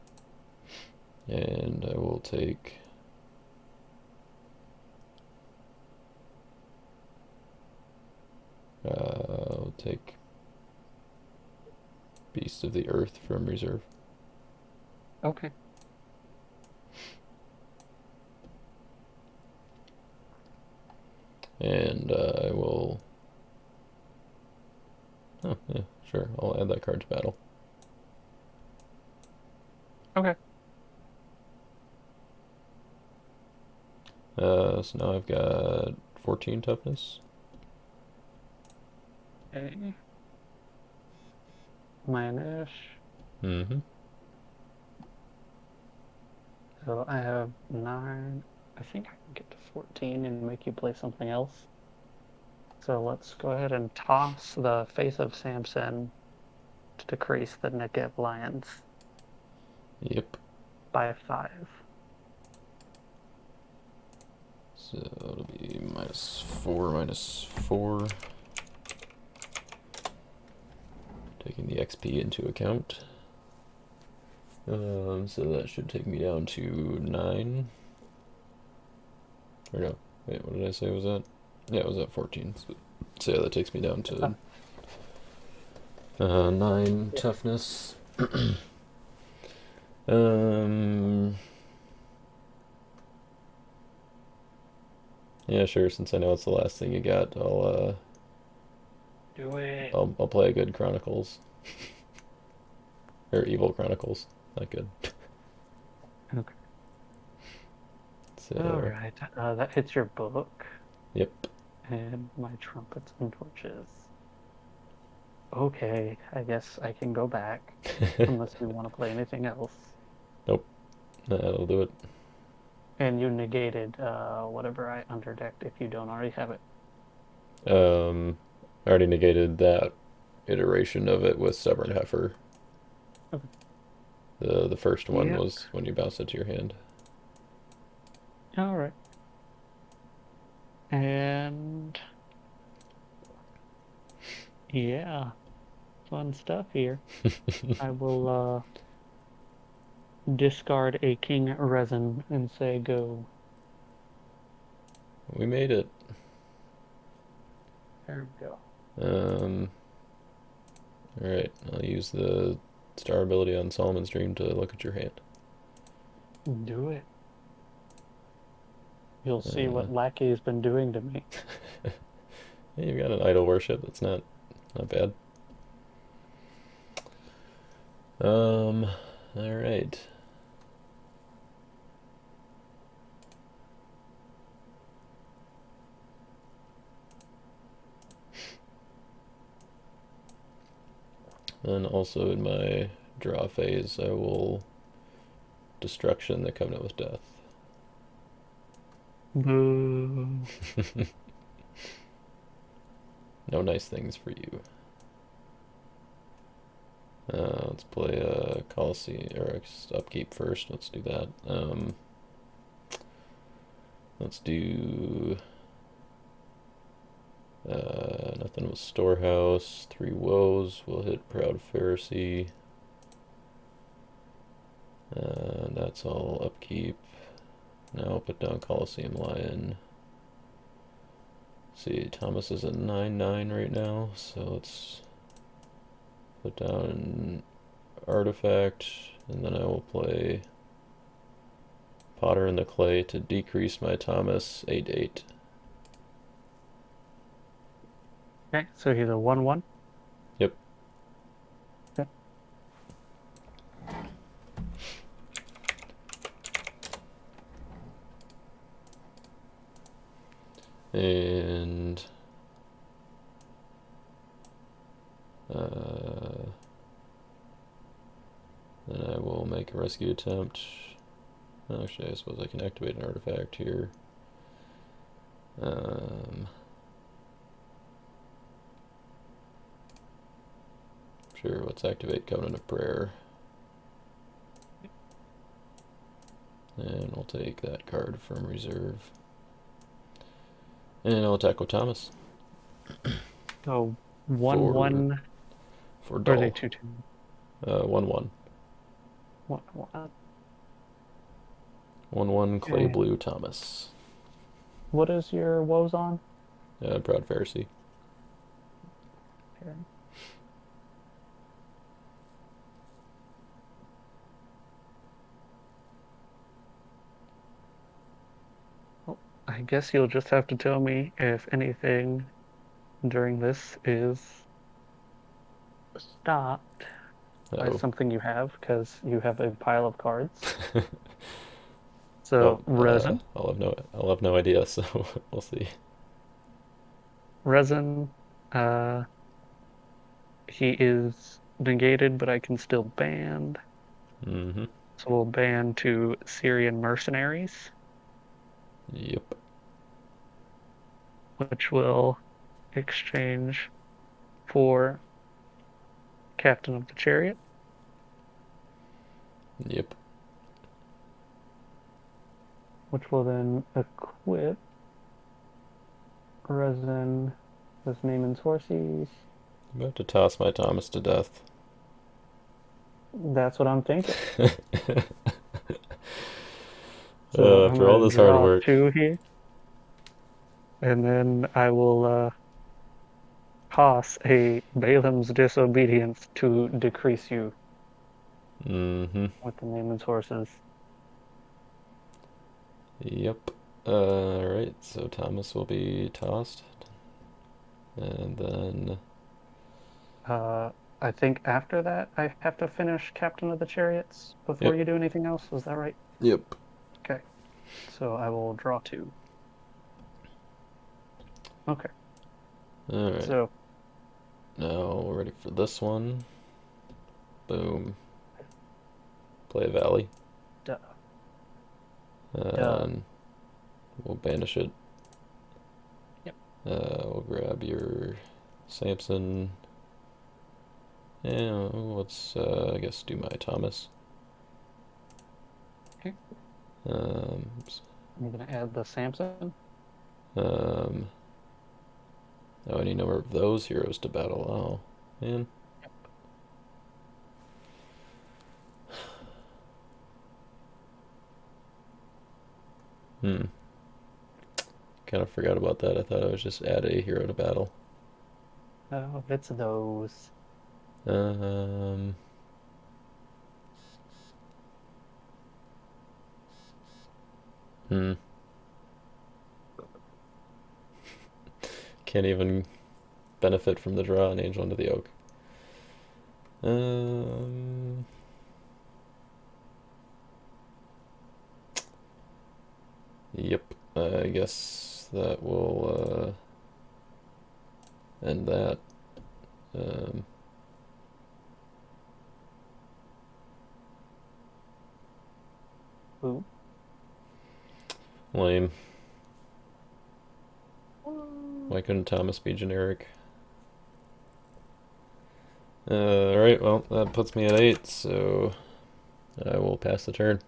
And I will take. I'll take Beast of the Earth from reserve. Okay. And I will. Oh, yeah, sure. I'll add that card to battle. Okay. So now I've got 14 toughness. Okay. Minus. Mm-hmm. So I have 9. I think I can get to 14 and make you play something else. So let's go ahead and toss the Faith of Samson to decrease the Negev Lions Yep. by 5. So it'll be -4, -4. Taking the XP into account. So that should take me down to 9. Or no, wait, what did I say was that? Yeah, it was at 14. So yeah, that takes me down to 9 Yeah. toughness. um, yeah, sure. Since I know it's the last thing you got, Do it. I'll play a good Chronicles or Evil Chronicles. Not good. Okay. All So right. That hits your book yep. and my trumpets and torches. Okay, I guess I can go back unless you want to play anything else. Nope. That'll do it. And you negated whatever I underdecked if you don't already have it. I already negated that iteration of it with Stubborn Heifer. Okay. The first one Yep. was when you bounce it to your hand. All right. And yeah, fun stuff here. I will discard a king resin and say go. We made it. There we go. Alright, I'll use the star ability on Solomon's Dream to look at your hand. Do it. You'll see Uh, what Lackey's been doing to me. yeah, you've got an idol worship. That's not bad. Alright. And also in my draw phase, I will Destruction the Covenant with Death. Boo. No nice things for you. Let's play Colosseum or Upkeep first. Let's do that. Let's do nothing with Storehouse. 3 Woes. We'll hit Proud Pharisee. That's all upkeep. Now I'll put down Colosseum Lion. See, Thomas is at 9/9 right now, so let's put down an artifact, and then I will play Potter in the Clay to decrease my Thomas 8/8. Okay, so he's a 1/1. Yep. Okay. And then I will make a rescue attempt. Actually, I suppose I can activate an artifact here. Sure, let's activate Covenant of Prayer. And we'll take that card from reserve. And I'll attack with Thomas. So For 1/1, for or are they Dull. 2/2? 1/1. 1/1. 1/1 Clay And Blue Thomas. what is your woes on? Proud Pharisee. Okay. Well, I guess you'll just have to tell me if anything during this is stopped by Oh. something you have, because you have a pile of cards. Oh, So resin, I'll have no idea, so we'll see. resin. Uh, he is negated, but I can still band. Mm-hmm. So we'll ban to Syrian mercenaries, Yep. which will exchange for captain of the chariot, Yep. which will then equip resin with Naaman's horses. I'm about to toss my Thomas to death. That's what I'm thinking. So I'm After all gonna this hard draw work. 2 here, and then I will toss a Balaam's disobedience to decrease you Mm-hmm. with the Naaman's horses. Yep. Alright, so Thomas will be tossed. And then... Uh, I think after that I have to finish Captain of the Chariots before Yep. you do anything else. Is that right? Yep. Okay. So I will draw 2. Okay. Alright. So Now we're ready for this one. Boom. Play a Valley. duh, duh. And we'll banish it. Yep. We'll grab your Samson. And let's, I guess, do my Thomas. Okay. Oops. I'm gonna add the Samson. Oh, any number of those heroes to battle. Oh, man. Hmm. Kind of forgot about that. I thought I was just add a hero to battle. Oh, it's those. Um. Hmm. Can't even benefit from the draw and Angel into the Oak. Um. Yep. I guess that will end that. Um. Ooh. Lame. Why couldn't Thomas be generic? Alright, well, that puts me at 8, so I will pass the turn.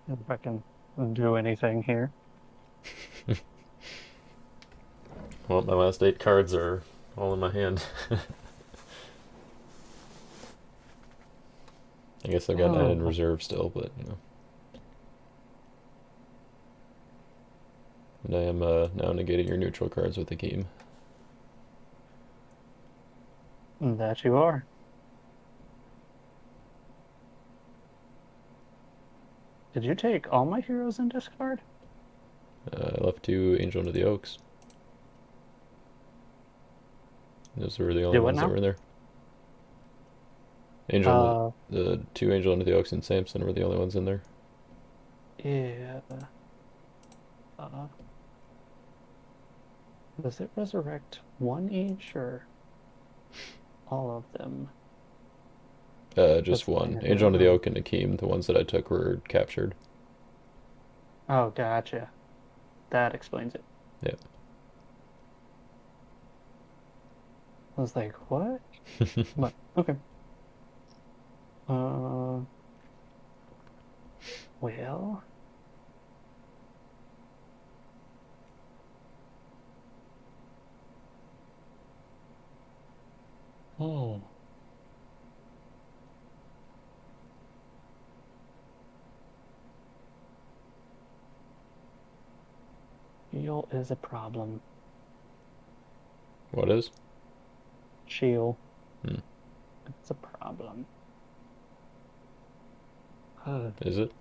If I can do anything here. Well, my last 8 cards are all in my hand. I guess I've got 9 in Oh, reserve still, but, you know. And I am now negating your neutral cards with the game. that you are. Did you take all my heroes in discard? I left 2 Angel into the Oaks. Those were the only Do it ones that now? were in there. Angel into Uh, the 2 Angel into the Oaks and Samson were the only ones in there. yeah. Uh, does it resurrect one each or all of them? Just That's the thing one. I Angel didn't into the know. Oak and Akeem, the ones that I took were captured. Oh, gotcha. That explains it. Yeah. I was like, what? But okay. Uh, well, oh, shield is a problem. What is? Shield, Hmm. it's a problem. Uh, Is it?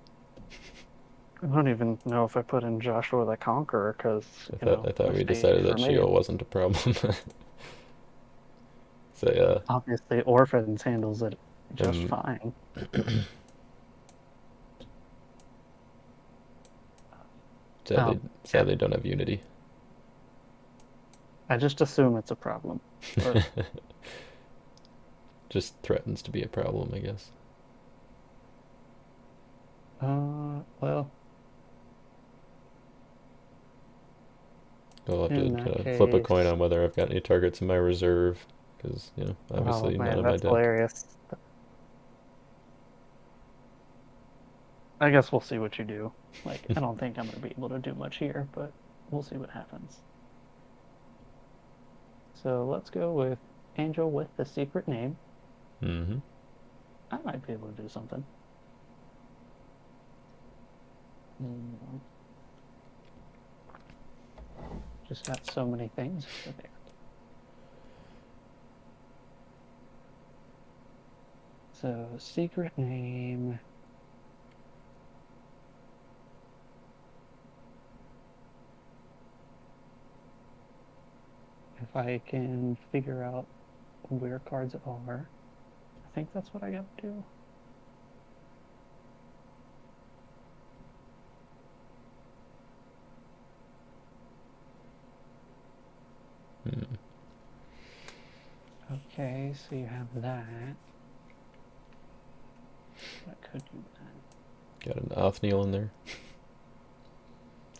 I don't even know if I put in Joshua the Conqueror because, I thought I we stayed decided for that me. Shield wasn't a problem. Say, Obviously, Orphans handles it just um, fine. sadly, Oh, yeah. don't have Unity. I just assume it's a problem. But just threatens to be a problem, I guess. Well, I'll have to in kind that of flip a coin case, on whether I've got any targets in my reserve, because, oh obviously none man, in my that's deck. hilarious. I guess we'll see what you do. Like, I don't think I'm gonna be able to do much here, but we'll see what happens. So let's go with Angel with the secret name. Mm-hmm. I might be able to do something. Mm, Just got so many things over there. So secret name. If I can figure out where cards are, I think that's what I got to do. Mm. Okay, so you have that. I could do that. Got an Othniel in there.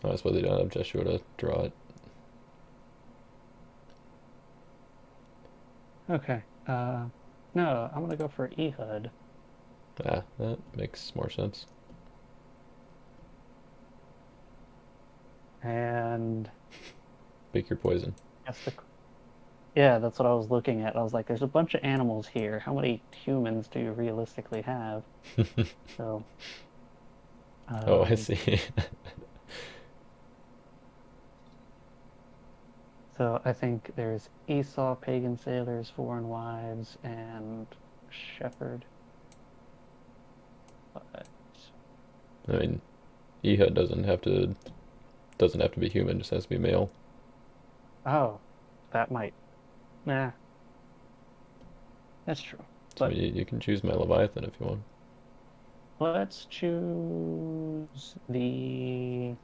Oh, I suppose they don't have Joshua to draw it. Okay. No, I'm gonna go for Ehud. Ah, that makes more sense. And Pick your poison. that's the yeah, that's what I was looking at. I was like, there's a bunch of animals here. How many humans do you realistically have? So, Oh, I um, see. so I think there's Esau, pagan sailors, foreign wives, and shepherd. But I mean, Ehud doesn't have to be human, just has to be male. oh, that might nah, that's true. So But you can choose my Leviathan if you want. let's choose the.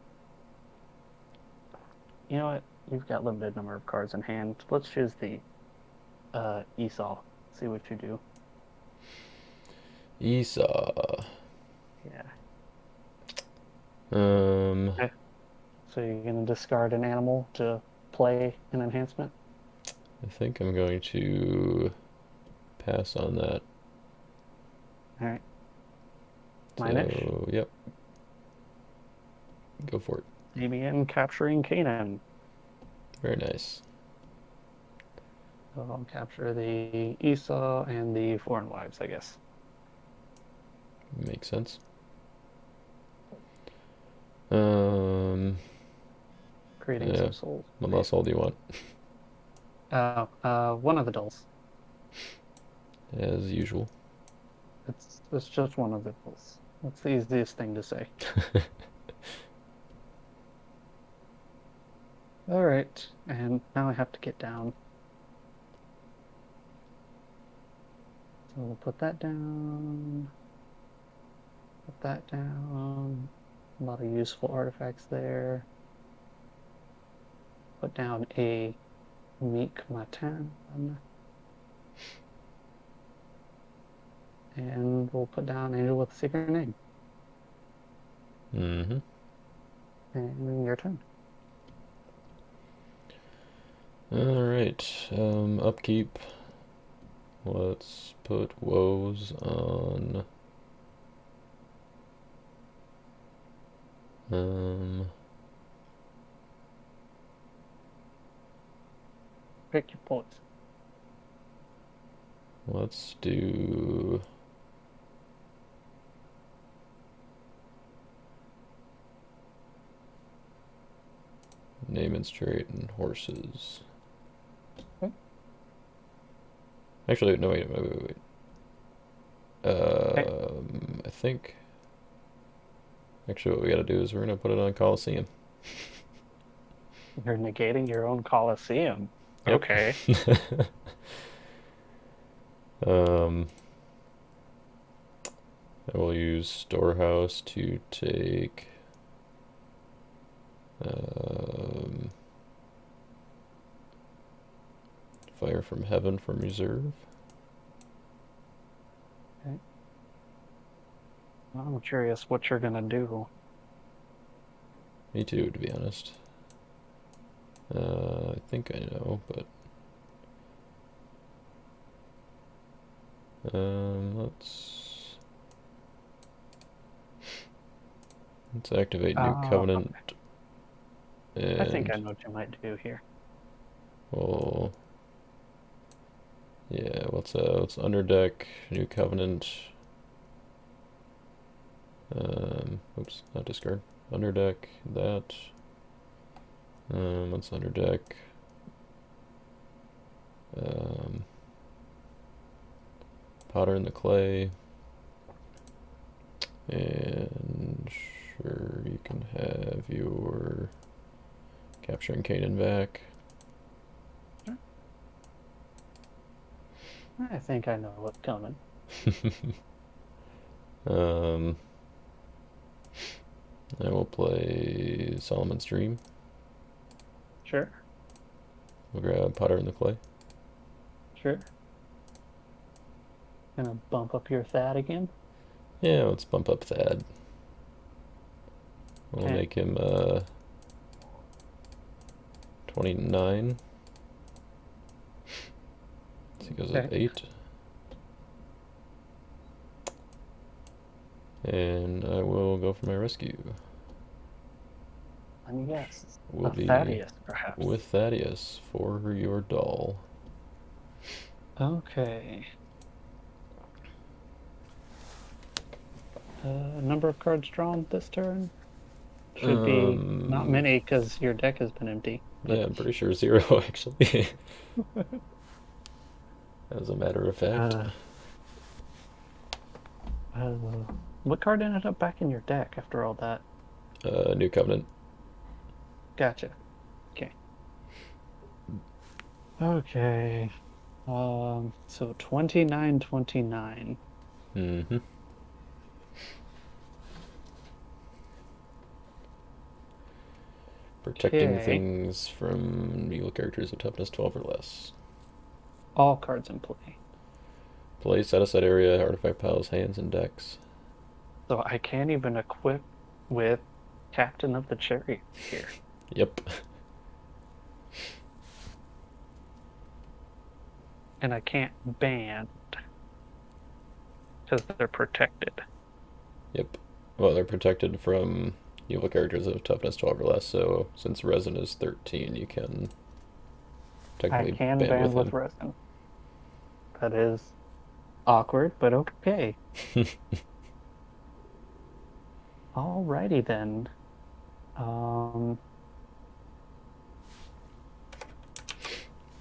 You know what? You've got limited number of cards in hand. Let's choose the Esau. See what you do. Esau. Yeah. Um, Okay. So you're gonna discard an animal to play an enhancement. I think I'm going to pass on that. All right. Mine-ish. So, yep, go for it. Begin capturing Canaan. Very nice. So I'll capture the Esau and the foreign wives, I guess. Makes sense. Um, Creating yeah. some souls. What Okay. last all do you want? One of the dolls. As usual. It's just one of the dolls. That's the easiest thing to say. All right, and now I have to get down. So we'll put that down. Put that down. A lot of useful artifacts there. Put down a meek matan. And we'll put down Angel with a secret name. Mm-hmm. And your turn. All right. Upkeep. Let's put woes on. Um, Pick your points. let's do Naaman's trait and horses. Okay. Actually, no, wait. Okay. I think actually what we got to do is we're gonna put it on Coliseum. You're negating your own Colosseum. Yep. Okay. um, I will use Storehouse to take um, Fire from Heaven from reserve. I'm curious what you're gonna do. Me too, to be honest. I think I know, but let's activate new Uh, covenant, I think I and know what you might do here. we'll yeah, let's underdeck new covenant. Oops, not discard. Underdeck that. Let's underdeck. Um, Potter in the clay. And sure, you can have your capturing Canaan back. I think I know what's coming. um, I will play Solomon's Dream. Sure, We'll grab Potter in the clay. sure. Gonna bump up your Thad again. Yeah, let's bump up Thad. We'll Okay, make him 29. So he goes at okay. 8. And I will go for my rescue. Let me guess. Will A be Thaddeus, perhaps. with Thaddeus for your doll. Okay. Number of cards drawn this turn should be not Um, many because your deck has been empty. yeah, But I'm pretty sure 0 actually. As a matter of fact. uh, uh, what card ended up back in your deck after all that? New Covenant. Gotcha. Okay. Okay. So 29-29. Mm-hmm. Protecting Okay. things from evil characters of toughness 12 or less. All cards in play. Play set aside area, artifact piles, hands, and decks. So I can't even equip with Captain of the Chariots here. Yep. And I can't ban because they're protected. Yep. Well, they're protected from evil characters of toughness 12 or less, so since Resin is 13, you can I technically can ban ban with with him. resin. That is awkward, but okay. Alrighty then. Um,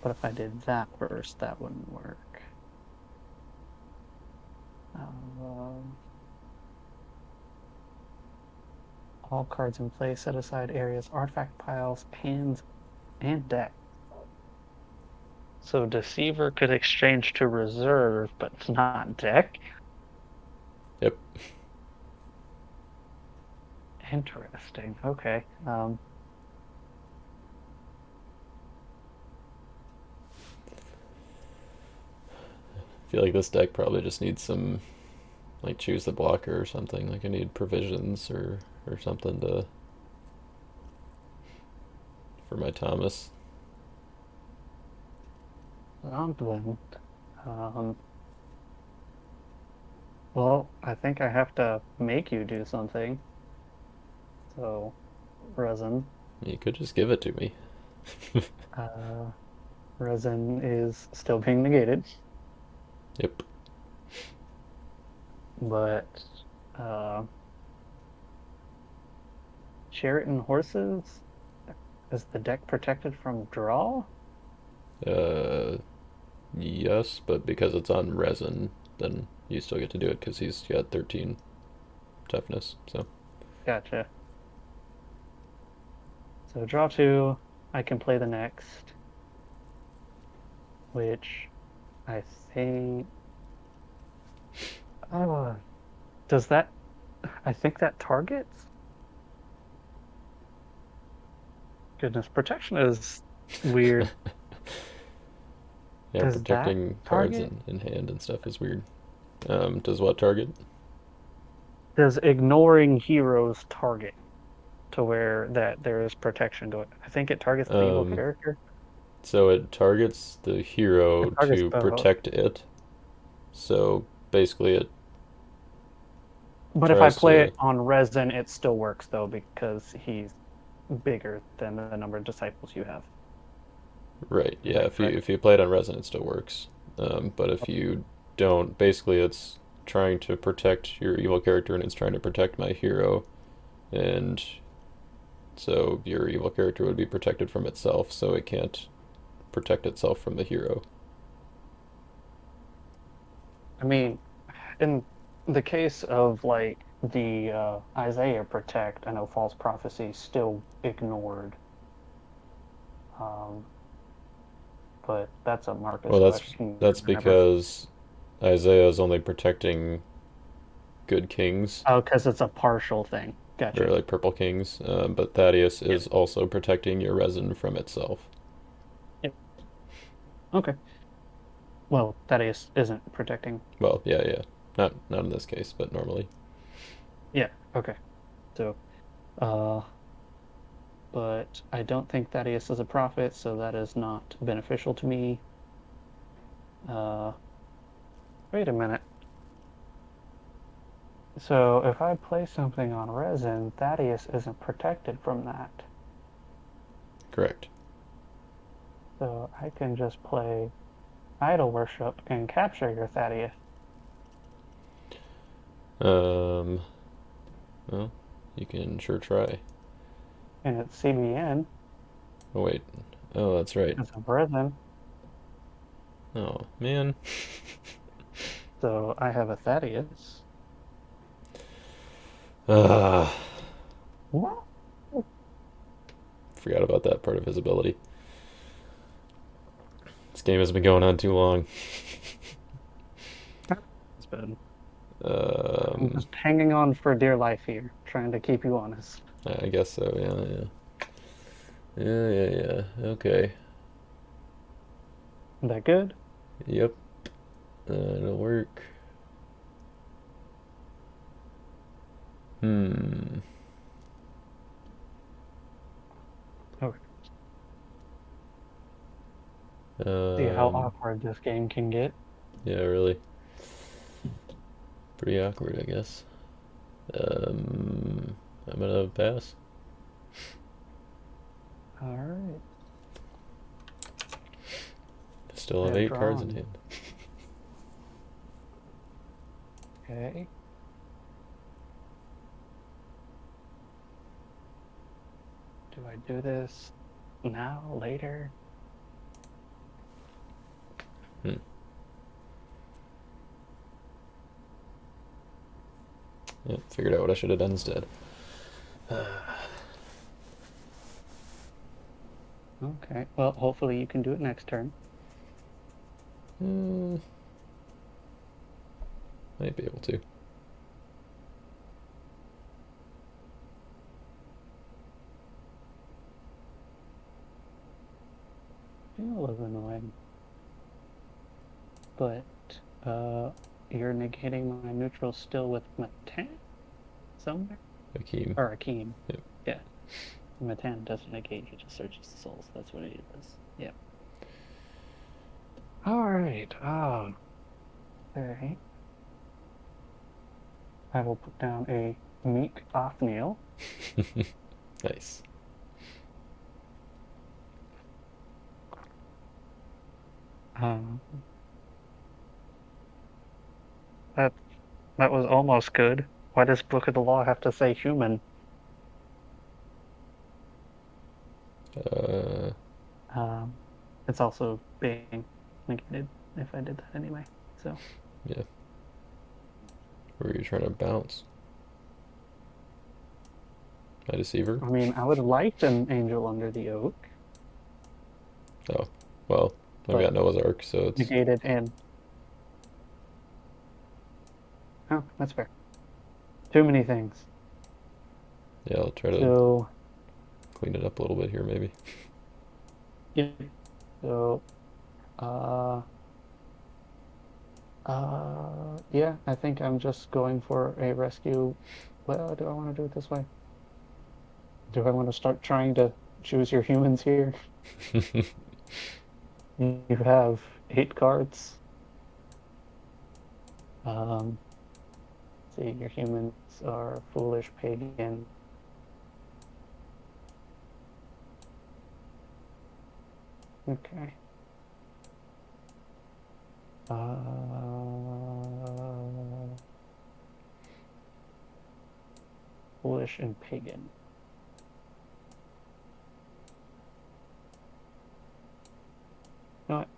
but if I did that first, that wouldn't work. Um, all cards in play, set aside areas, artifact piles, hands, and deck. So Deceiver could exchange to reserve, but it's not deck. Yep. Interesting. Okay. I feel like this deck probably just needs some, like, choose the blocker or something. Like, I need provisions or something to for my Thomas. Then. Um, well, I think I have to make you do something. So, resin. You could just give it to me. Uh, resin is still being negated, Yep. but uh, chariot and horses is the deck protected from draw? Uh, yes, but because it's on Resin, then you still get to do it because he's got 13 toughness. So Gotcha. So draw two. I can play the next, which I think. Uh, does that? I think that targets. Goodness, protection is weird. yeah, Does that protecting cards target? in hand and stuff is weird. Does what target? Does ignoring heroes target to where that there is protection going? I think it targets the evil Um, character. so it targets the It hero targets to both. protect it. So basically, it But if I tries play to. it on resin, it still works though because he's bigger than the number of disciples you have. Right, Is yeah. that If correct? you play it on resin, it still works. But if Okay. you don't, basically, it's trying to protect your evil character, and it's trying to protect my hero, and so your evil character would be protected from itself, so it can't protect itself from the hero. I mean, in the case of like the Isaiah protect, I know false prophecy still ignored, um, but that's a Marcus Well, question. that's I never. because Isaiah is only protecting good kings, Oh, because it's a partial thing. or Gotcha. like purple kings, but Thaddeus Yep. is also protecting your resin from itself. Yep. Okay. Well, Thaddeus isn't protecting. Well, yeah, yeah. Not in this case, but normally. Yeah. Okay. So, uh, but I don't think Thaddeus is a prophet, so that is not beneficial to me. Uh, wait a minute. So if I play something on resin, Thaddeus isn't protected from that. Correct. So I can just play idol worship and capture your Thaddeus. Um, well, you can sure try. And it's CBN Oh, wait. Oh, that's right. as a resin. Oh, man. So I have a Thaddeus. Ah, What? forgot about that part of his ability. This game has been going on too long. It's bad. I'm Um, just hanging on for dear life here, trying to keep you honest. I guess so, yeah, yeah. Yeah, yeah, yeah. Okay. Is that good? Yep. It'll work. Hmm. Okay. See how Um, awkward this game can get. yeah, really. Pretty awkward, I guess. I'm gonna pass. All right. Still I have have 8 cards in drawn. hand. Okay. Do I do this now, later? Hmm. Yeah, figured out what I should have done instead. Okay. Well, hopefully you can do it next turn. Hmm, might be able to. Feel a little annoying, but uh, you're negating my neutral still with Matan somewhere Akeem. or Akeem. Yep. Yeah, Matan doesn't negate; he just searches the souls. That's what it is. Yeah. All right. Okay. I will put down a meek Othniel. Nice. Um, that that was almost good. Why does Book of the Law have to say human? Uh, Um, it's also being negated if I did that anyway. So, yeah. Were you trying to bounce? My deceiver? I mean, I would have liked an angel under the oak, Oh, well, I've but got Noah's Ark, so it's. negated and oh, that's fair. Too many things. Yeah, I'll try to So, clean it up a little bit here, maybe. yeah. So, uh, Yeah, I think I'm just going for a rescue. Well, do I want to do it this way? Do I want to start trying to choose your humans here? You have 8 cards. Um, see, your humans are foolish, pagan. Okay. Uh, foolish and pagan. You know what?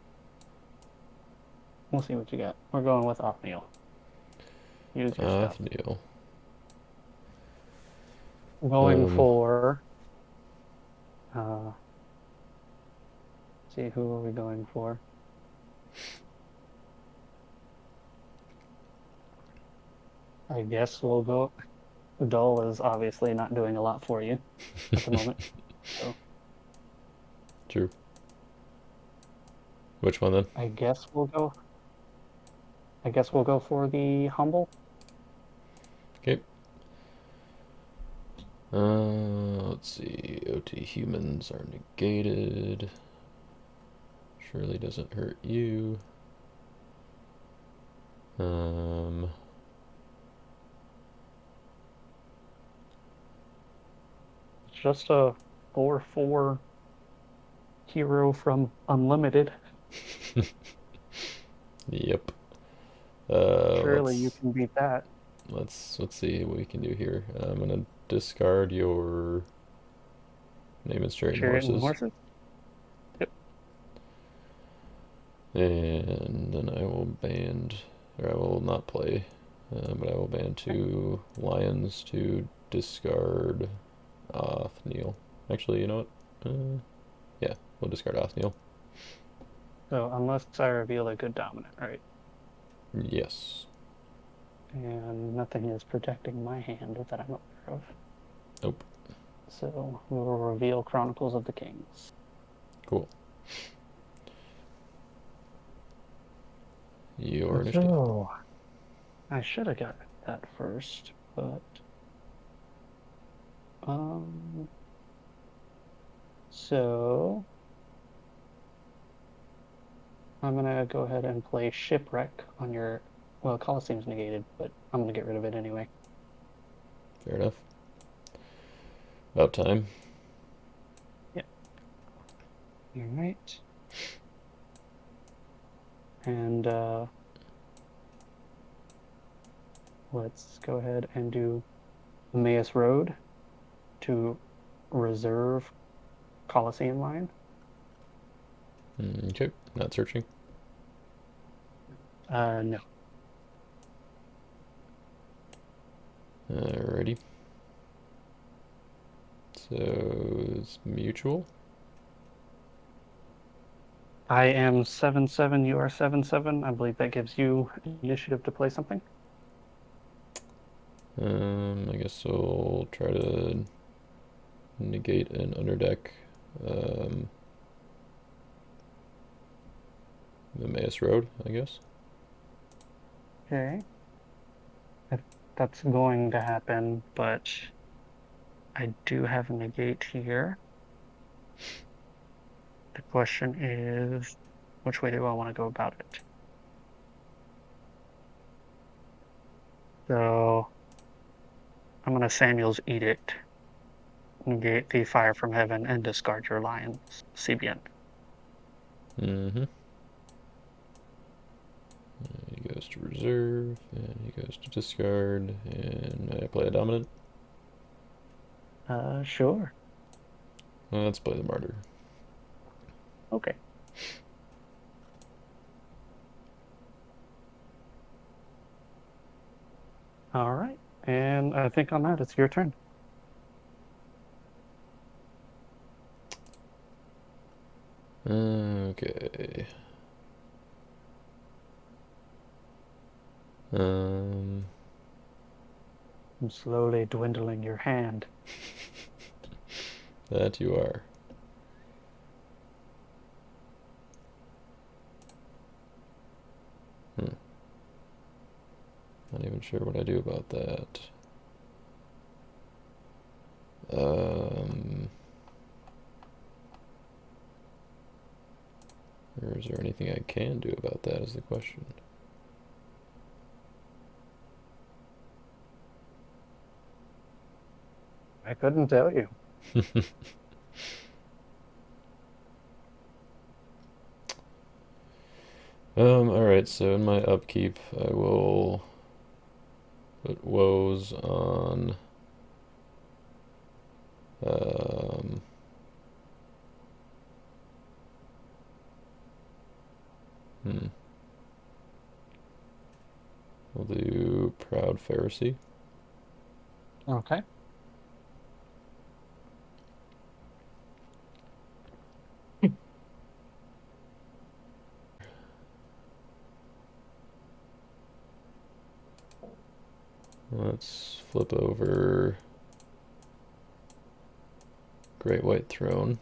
We'll see what you got. We're going with Othniel. Use your stuff. Othniel. Going Um, for uh see who are we going for? I guess we'll go. Dull is obviously not doing a lot for you at the moment. So true. Which one then? I guess we'll go I guess we'll go for the humble. Okay. Let's see. OT humans are negated. Surely doesn't hurt you. Um, It's just a 4/4 hero from Unlimited. yep. Surely you Let's can beat that. let's see what we can do here. I'm gonna discard your name and straight and Chariot and horses, horses? Yep. and then I will band, or I will not play, but I will ban Okay. 2 lions to discard Othniel. Actually, you know what? Yeah, we'll discard Othniel. So unless I reveal a good dominant, right? Yes. And nothing is protecting my hand that I'm aware of. Nope. So we will reveal Chronicles of the Kings. Cool. Your initiative. So I should have got that first, but um so I'm gonna go ahead and play Shipwreck on your well, Colosseum's negated, but I'm gonna get rid of it anyway. Fair enough. About time. Yeah. All right. And let's go ahead and do Emmaus Road to reserve Colosseum line. Okay. Not searching. No. Alrighty. So it's mutual. I am 7/7, you are 7/7. I believe that gives you initiative to play something. I guess I'll try to negate an underdeck. Um, the Maus Road, I guess. Okay. That's going to happen, but I do have a negate here. The question is, which way do I want to go about it? So I'm going to Samuel's Edict, negate the fire from heaven, and discard your lion's CBN. Mm-hmm. He goes to reserve, and he goes to discard, and I play a dominant. Sure. Let's play the martyr. Okay. All right. And I think on that, it's your turn. Okay. Um, I'm slowly dwindling your hand. that you are. Hmm. Not even sure what I do about that. Or is there anything I can do about that is the question. I couldn't tell you. Alright, so in my upkeep, I will put woes on um, hmm. We'll do Proud Pharisee. Okay. Let's flip over Great White Throne.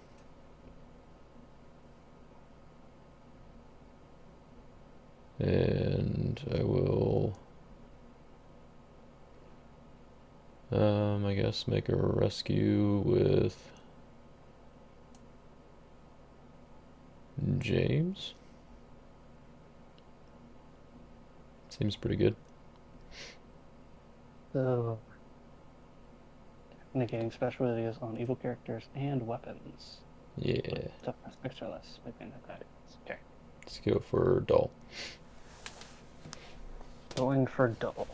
And I will, I guess, make a rescue with James. Seems pretty good. So, negating special abilities on evil characters and weapons. Yeah. Toughness extra less. Maybe not that. Okay. Let's go for Doll. Going for double.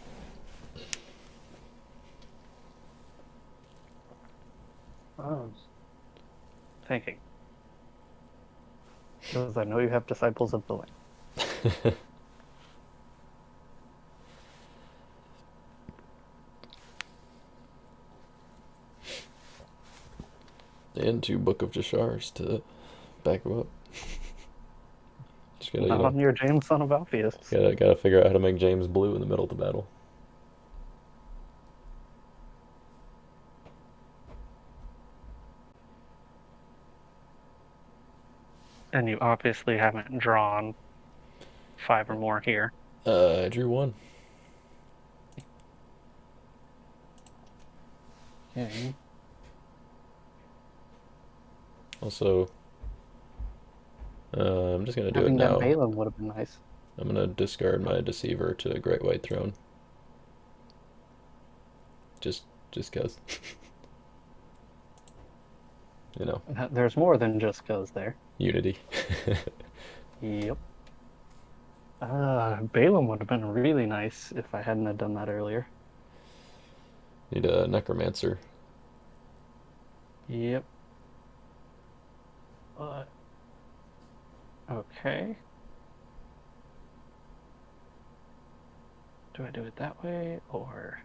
Oh, thinking. Because I know you have disciples of the way. And 2 Book of Jashars to back him up. Just gotta, Not on your James, son of Alpheus. gotta figure out how to make James blue in the middle of the battle. And you obviously haven't drawn 5 or more here. I drew 1. Okay. Also, I'm just gonna do it Having that now. Balaam would have been nice. I'm gonna discard my Deceiver to Great White Throne. Just cause. You know, There's more than just cause there. unity. Yep. Balaam would have been really nice if I hadn't have done that earlier. Need a Necromancer. Yep. But okay. Do I do it that way or?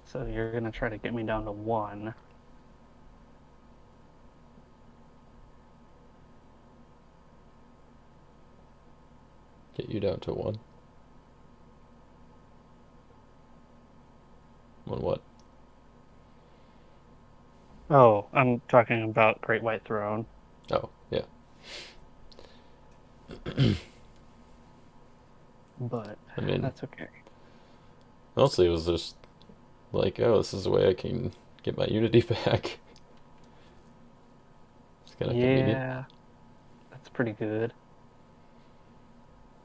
So you're gonna try to get me down to 1. Get you down to 1. 1 what? Oh, I'm talking about Great White Throne. Oh, yeah. But I mean, that's okay. mostly it was just like, oh, this is a way I can get my unity back. It's kind of convenient. Yeah, that's pretty good.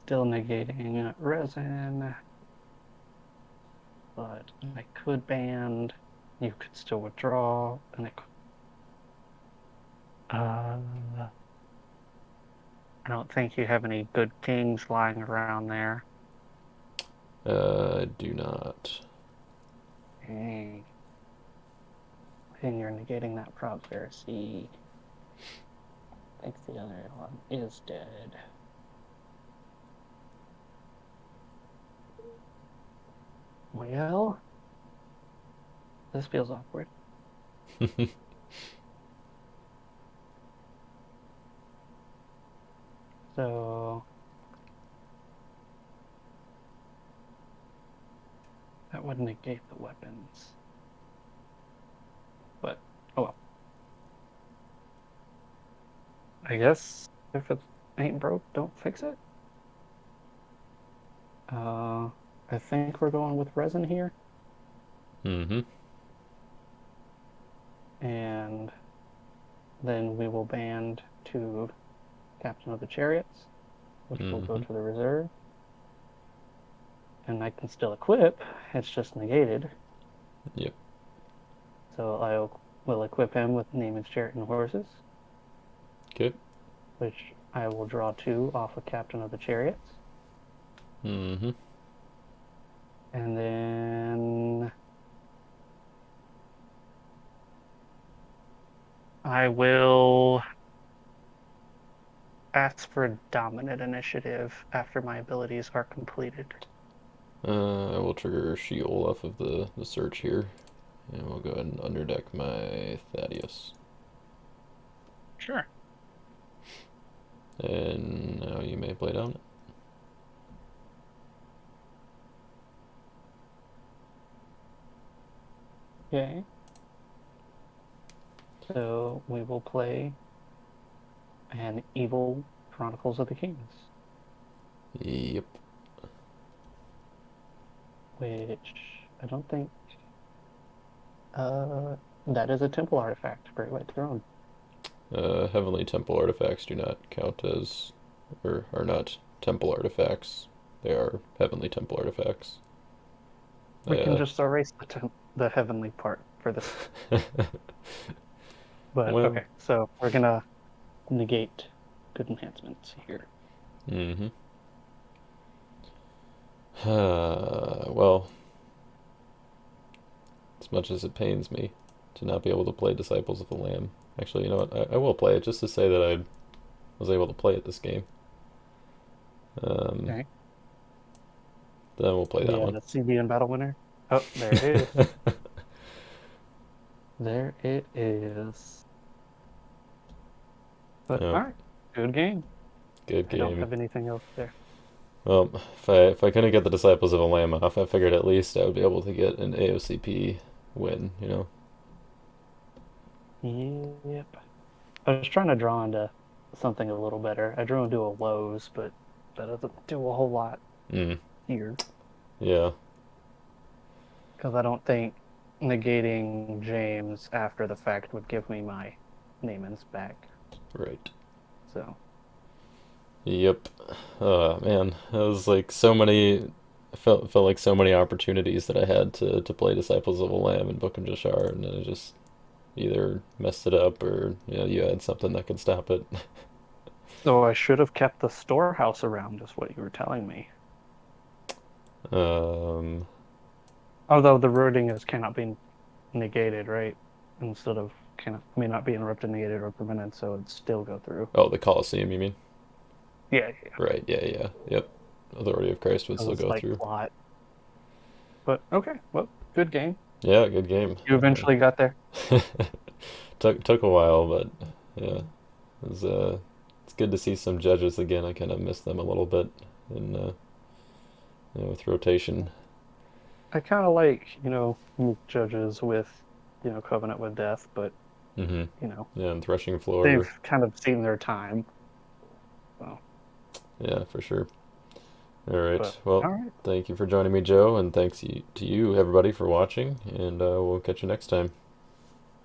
Still negating resin, but I could band. You could still withdraw, and it. I don't think you have any good kings lying around there. I do not. Dang. And you're negating that Proud Pharisee. I think the other one is dead. Well, this feels awkward. So that would negate the weapons. But oh well. I guess if it ain't broke, don't fix it. Uh, I think we're going with resin here, Mm-hmm. and then we will band to Captain of the Chariots, which will go Mm-hmm. to the reserve. And I can still equip, it's just negated. Yep. So I will equip him with Name his Chariot and Horses, Okay. which I will draw two off of Captain of the Chariots. Mm-hmm. And then I will ask for dominant initiative after my abilities are completed. I will trigger Sheol off of the search here. And we'll go ahead and underdeck my Thaddeus. Sure. And now you may play down. Okay. So we will play an Evil Chronicles of the Kings, Yep. which I don't think that is a temple artifact, Great White Throne. Heavenly Temple artifacts do not count as, or are not temple artifacts. They are Heavenly Temple artifacts. We can Uh, just erase the heavenly part for this. But well, okay, so we're gonna negate good enhancements here. mm-hmm. Well, as much as it pains me to not be able to play Disciples of the Lamb, actually, you know what? I will play it just to say that I was able to play it this game. Um, Okay. then we'll play that one. The CB and Battle Winner. Oh, there it is. There it is. But Oh, all right, good game. good I don't game. have anything else there. Well, if I couldn't get the Disciples of a Lamb off, I figured at least I would be able to get an AOCP win. You know. Yep. I was trying to draw into something a little better. I drew into a Lowe's, but that doesn't do a whole lot Mm. here Yeah. because I don't think negating James after the fact would give me my Naaman's back. Right. So Yep. Oh man, it was like so many. Felt like so many opportunities that I had to play Disciples of the Lamb and Book of Jashar, and I just either messed it up or you had something that could stop it. So I should have kept the storehouse around, is what you were telling me. um, Although the wording is cannot be negated, right? Instead of cannot may not be interrupted, negated, or prevented, so it'd still go through. oh, the Colosseum, you mean? Yeah, yeah. Right. Yeah. Yeah. Yep. Authority of Christ would Because still it's go like through. plot. But okay, well, good game. Yeah. Good game. You eventually got there. Took a while, but yeah, it was it's good to see some judges again. I kind of missed them a little bit in with rotation. I kind of like, meek judges with, covenant with death, but Mm-hmm. you know, Yeah, and Threshing they've Floor. kind of seen their time. So, Yeah, for sure. All but right. Well, all right. thank you for joining me, Joe, and thanks to you, everybody, for watching. And we'll catch you next time.